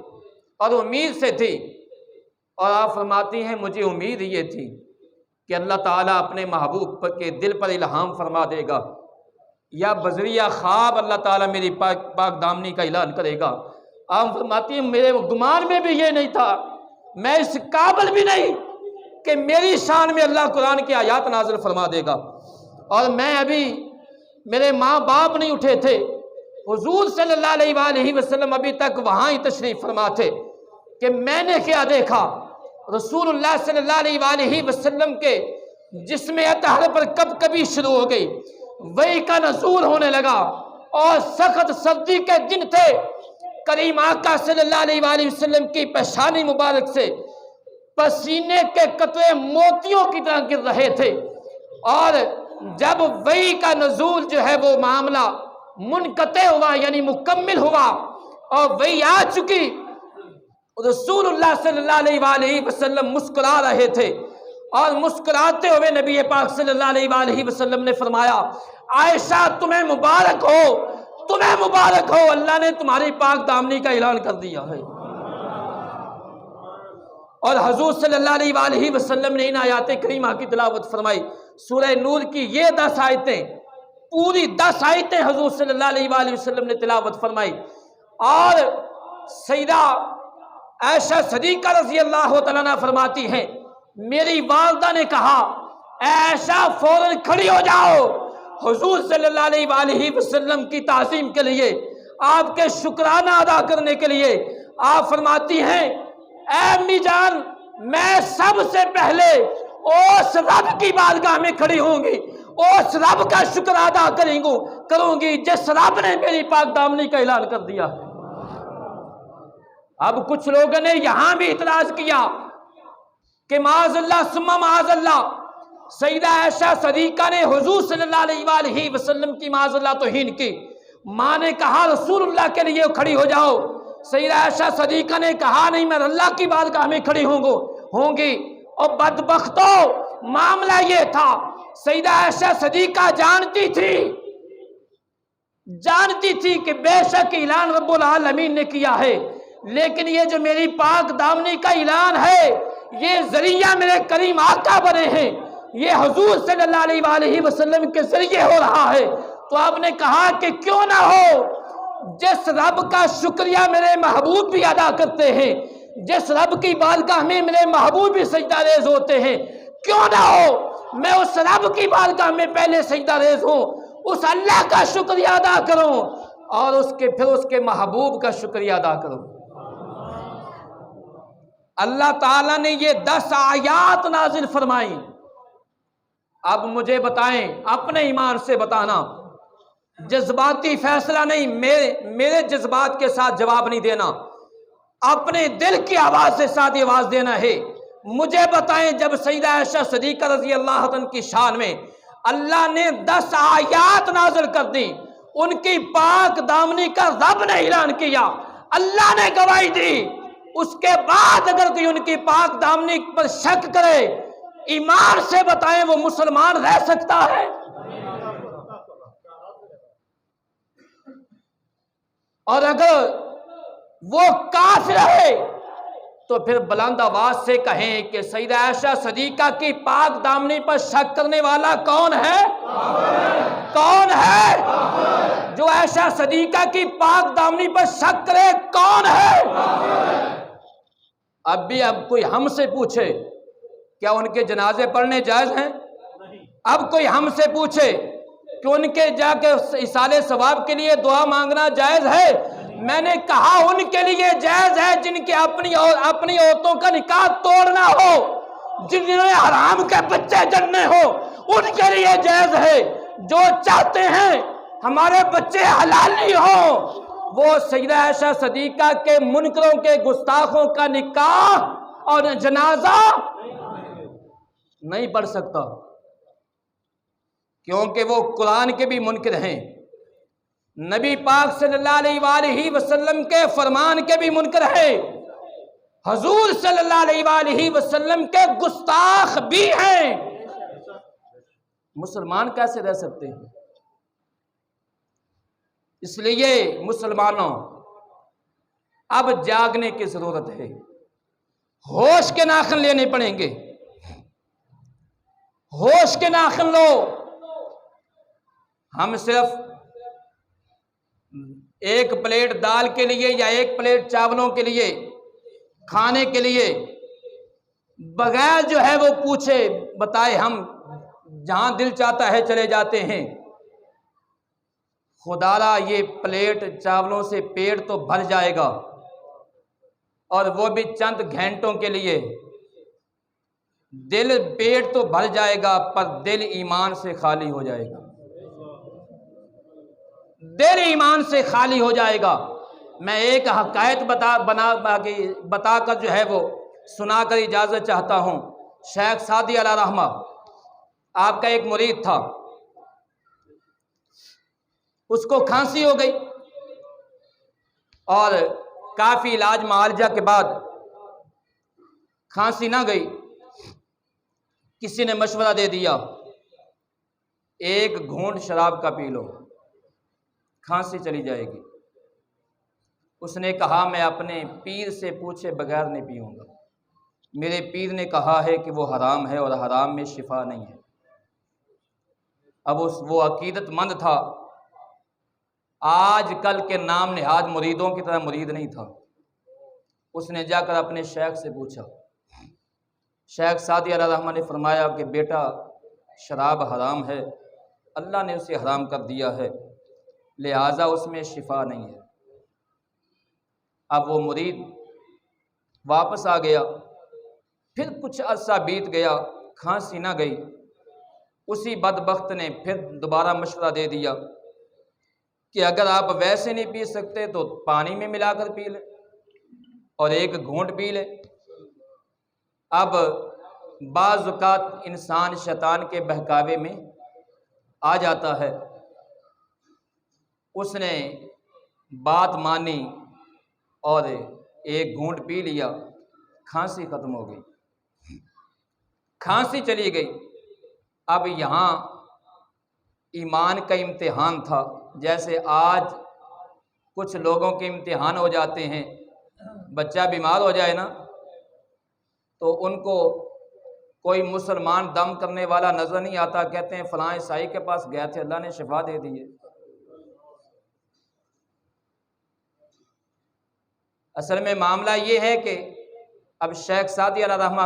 اور امید سے تھی، اور آپ فرماتی ہیں مجھے امید یہ تھی کہ اللہ تعالیٰ اپنے محبوب کے دل پر الہام فرما دے گا، یا بذریعہ خواب اللہ تعالیٰ میری پاک دامنی کا اعلان کرے گا۔ آپ فرماتی ہیں میرے گمان میں بھی یہ نہیں تھا، میں اس قابل بھی نہیں کہ میری شان میں اللہ قرآن کی آیات نازل فرما دے گا، اور میں ابھی میرے ماں باپ نہیں اٹھے تھے، حضور صلی اللہ علیہ وآلہ وسلم ابھی تک وہاں ہی تشریف فرما تھے کہ میں نے کیا دیکھا، رسول اللہ صلی اللہ علیہ وآلہ وسلم کے جسم اطہر پر کب کبھی شروع ہو گئی، وحی کا نزول ہونے لگا، اور سخت سردی کے دن تھے، کریم آقا صلی اللہ علیہ وآلہ وسلم کی پیشانی مبارک سے پسینے کے قطرے موتیوں کی طرح گر رہے تھے، اور جب وحی کا نزول جو ہے وہ معاملہ منقطع ہوا یعنی مکمل ہوا اور وحی آ چکی، رسول اللہ صلی اللہ علیہ وآلہ وسلم مسکرا رہے تھے، اور مسکراتے ہوئے نبی پاک صلی اللہ علیہ وآلہ وسلم نے فرمایا عائشہ تمہیں مبارک ہو، تمہیں مبارک ہو، اللہ نے تمہاری پاک دامنی کا اعلان کر دیا ہے۔ اور حضور صلی اللہ علیہ وآلہ وسلم نے ان آیات کریمہ کی تلاوت فرمائی، سورہ نور کی یہ 10 آیتیں، پوری 10 آیتیں حضور صلی اللہ علیہ وآلہ وسلم نے تلاوت فرمائی، اور سیدہ عائشہ صدیقہ رضی اللہ تعالیٰ عنہ فرماتی ہیں میری والدہ نے کہا اے عائشہ فوراً کھڑی ہو جاؤ، حضور صلی اللہ علیہ وآلہ وسلم کی تعظیم کے لیے، آپ کے شکرانہ ادا کرنے کے لیے۔ آپ فرماتی ہیں اے امی جان میں سب سے پہلے اس رب کی بارگاہ میں کھڑی ہوں گی، اس رب کا شکر ادا کروں گی جس رب نے میری پاک دامنی کا اعلان کر دیا ہے۔ اب کچھ لوگوں نے یہاں بھی اعتراض کیا کہ معاذ اللہ ثم معاذ اللہ، سیدہ عائشہ صدیقہ نے حضور صلی اللہ علیہ وآلہ وسلم کی معاذ اللہ توہین کی، ماں نے کہا رسول اللہ کے لیے کھڑی ہو جاؤ، سیدہ عائشہ صدیقہ نے کہا نہیں میں اللہ کی بارگاہ میں کھڑی ہوں گی، اور بدبختو معاملہ یہ تھا سیدہ عائشہ صدیقہ جانتی تھی کہ بے شک اعلان رب العالمین نے کیا ہے، لیکن یہ جو میری پاک دامنی کا اعلان ہے یہ ذریعہ میرے کریم آقا بنے ہیں، یہ حضور صلی اللہ علیہ وآلہ وسلم کے ذریعے ہو رہا ہے۔ تو آپ نے کہا کہ کیوں نہ ہو، جس رب کا شکریہ میرے محبوب بھی ادا کرتے ہیں، جس رب کی بارگاہ میں میرے محبوب بھی سجدہ ریز ہوتے ہیں، کیوں نہ ہو میں اس رب کی بارگاہ میں پہلے سجدہ ریز ہوں، اس اللہ کا شکریہ ادا کروں اور پھر اس کے محبوب کا شکریہ ادا کروں۔ اللہ تعالیٰ نے یہ 10 آیات نازل فرمائیں۔ اب مجھے بتائیں، اپنے ایمان سے بتانا جذباتی فیصلہ نہیں، میرے جذبات کے ساتھ جواب نہیں دینا، اپنے دل کی آواز سے سادی آواز دینا ہے۔ مجھے بتائیں جب سیدہ عائشہ صدیقہ رضی اللہ عنہ کی شان میں اللہ نے 10 آیات نازل کر دی، ان کی پاک دامنی کا رب نے اعلان کیا، اللہ نے گواہی دی، اس کے بعد اگر کوئی ان کی پاک دامنی پر شک کرے، ایمان سے بتائیں وہ مسلمان رہ سکتا ہے؟ اور اگر وہ کافر ہے تو پھر بلند آواز سے کہیں کہ سیدہ عائشہ صدیقہ کی پاک دامنی پر شک کرنے والا کون ہے؟ کون ہے جو عائشہ صدیقہ کی پاک دامنی پر شک کرے؟ کون ہے؟ اب کوئی ہم سے پوچھے کیا ان کے جنازے پڑھنے جائز ہیں؟ اب کوئی ہم سے پوچھے کہ ان کے جا کے ایصال ثواب کے لیے دعا مانگنا جائز ہے؟ میں نے کہا ان کے لیے جائز ہے جن کے اپنی عورتوں کا نکاح توڑنا ہو، جنہوں نے حرام کے بچے جننے ہو، ان کے لیے جائز ہے۔ جو چاہتے ہیں ہمارے بچے حلالی ہوں، وہ سیدہ عائشہ صدیقہ کے منکروں کے گستاخوں کا نکاح اور جنازہ نہیں پڑھ سکتا، کیونکہ وہ قرآن کے بھی منکر ہیں، نبی پاک صلی اللہ علیہ وآلہ وسلم کے فرمان کے بھی منکر ہیں، حضور صلی اللہ علیہ وآلہ وسلم کے گستاخ بھی ہیں۔ مسلمان کیسے رہ سکتے ہیں؟ اس لیے مسلمانوں اب جاگنے کی ضرورت ہے، ہوش کے ناخن لینے پڑیں گے، ہوش کے ناخن لو۔ ہم صرف ایک پلیٹ دال کے لیے یا ایک پلیٹ چاولوں کے لیے کھانے کے لیے بغیر جو ہے وہ پوچھے بتائے ہم جہاں دل چاہتا ہے چلے جاتے ہیں۔ خدا را یہ پلیٹ چاولوں سے پیٹ تو بھر جائے گا، اور وہ بھی چند گھنٹوں کے لیے، دل پیٹ تو بھر جائے گا پر دل ایمان سے خالی ہو جائے گا، دل ایمان سے خالی ہو جائے گا۔ میں ایک حکایت بتا کر جو ہے وہ سنا کر اجازت چاہتا ہوں۔ شیخ سعدی علیہ رحمہ آپ کا ایک مرید تھا، اس کو کھانسی ہو گئی اور کافی علاج معالجہ کے بعد کھانسی نہ گئی۔ کسی نے مشورہ دے دیا ایک گھونٹ شراب کا پی لو، کھانسی چلی جائے گی۔ اس نے کہا میں اپنے پیر سے پوچھے بغیر نہیں پیوں گا، میرے پیر نے کہا ہے کہ وہ حرام ہے اور حرام میں شفا نہیں ہے۔ اب وہ عقیدت مند تھا، آج کل کے نام نہاد مریدوں کی طرح مرید نہیں تھا۔ اس نے جا کر اپنے شیخ سے پوچھا، شیخ سعدی علیہ رحمہ نے فرمایا کہ بیٹا شراب حرام ہے، اللہ نے اسے حرام کر دیا ہے، لہٰذا اس میں شفا نہیں ہے۔ اب وہ مرید واپس آ گیا، پھر کچھ عرصہ بیت گیا، کھانسی نہ گئی۔ اسی بدبخت نے پھر دوبارہ مشورہ دے دیا کہ اگر آپ ویسے نہیں پی سکتے تو پانی میں ملا کر پی لیں اور ایک گھونٹ پی لیں۔ اب بعض اوقات انسان شیطان کے بہکاوے میں آ جاتا ہے، اس نے بات مانی اور ایک گھونٹ پی لیا، کھانسی ختم ہو گئی، کھانسی چلی گئی۔ اب یہاں ایمان کا امتحان تھا، جیسے آج کچھ لوگوں کے امتحان ہو جاتے ہیں، بچہ بیمار ہو جائے نا تو ان کو کوئی مسلمان دم کرنے والا نظر نہیں آتا، کہتے ہیں فلاں عیسائی کے پاس گئے تھے اللہ نے شفا دے دی ہے۔ اصل میں معاملہ یہ ہے کہ اب شیخ سعدی علیہ رحمہ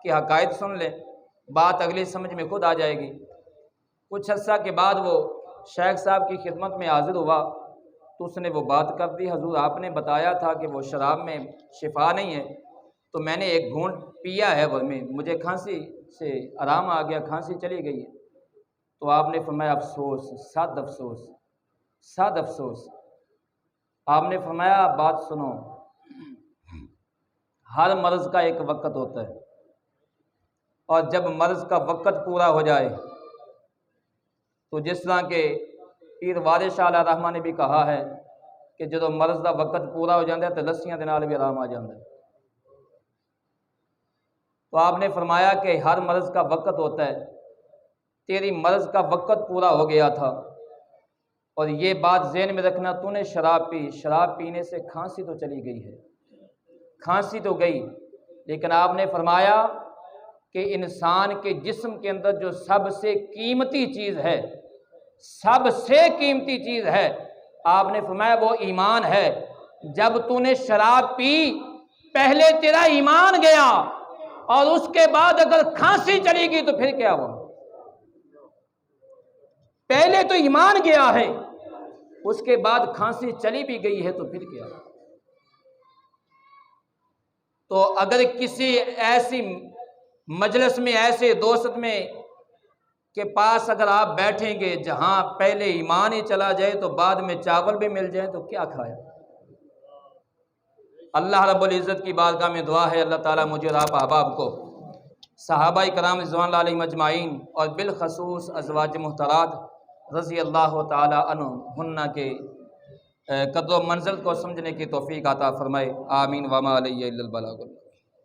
کی حکایت سن لیں، بات اگلی سمجھ میں خود آ جائے گی۔ کچھ عرصہ کے بعد وہ شیخ صاحب کی خدمت میں حاضر ہوا تو اس نے وہ بات کر دی، حضور آپ نے بتایا تھا کہ وہ شراب میں شفا نہیں ہے، تو میں نے ایک گھونٹ پیا ہے، مجھے کھانسی سے آرام آ گیا، کھانسی چلی گئی ہے۔ تو آپ نے فرمایا افسوس، صد افسوس، صد افسوس، آپ نے فرمایا بات سنو، ہر مرض کا ایک وقت ہوتا ہے، اور جب مرض کا وقت پورا ہو جائے تو جس طرح کہ پیر وارث شاہ علیہ رحمہ نے بھی کہا ہے کہ جدو مرض کا وقت پورا ہو جاتا ہے تو لسیاں دے نال بھی آرام آ جاتا ہے۔ تو آپ نے فرمایا کہ ہر مرض کا وقت ہوتا ہے، تیری مرض کا وقت پورا ہو گیا تھا، اور یہ بات ذہن میں رکھنا، تو نے شراب پی، شراب پینے سے کھانسی تو چلی گئی ہے، کھانسی تو گئی، لیکن آپ نے فرمایا کہ انسان کے جسم کے اندر جو سب سے قیمتی چیز ہے، سب سے قیمتی چیز ہے، آپ نے فرمایا وہ ایمان ہے۔ جب تو نے شراب پی، پہلے تیرا ایمان گیا، اور اس کے بعد اگر کھانسی چلی گئی تو پھر کیا ہوا؟ پہلے تو ایمان گیا ہے، اس کے بعد کھانسی چلی بھی گئی ہے تو پھر کیا؟ تو اگر کسی ایسی مجلس میں، ایسے دوست میں کے پاس اگر آپ بیٹھیں گے جہاں پہلے ایمان ہی چلا جائے تو بعد میں چاول بھی مل جائے تو کیا کھایا؟ اللہ رب العزت کی بارگاہ میں دعا ہے، اللہ تعالیٰ مجھے اور آپ احباب کو صحابہ کرام رضوان اللہ علیہم اجمعین اور بالخصوص ازواج محترات رضی اللہ تعالیٰ عنہن کے قدر و منزل کو سمجھنے کی توفیق عطا فرمائے، آمین۔ وما علیہ الا البلاغ۔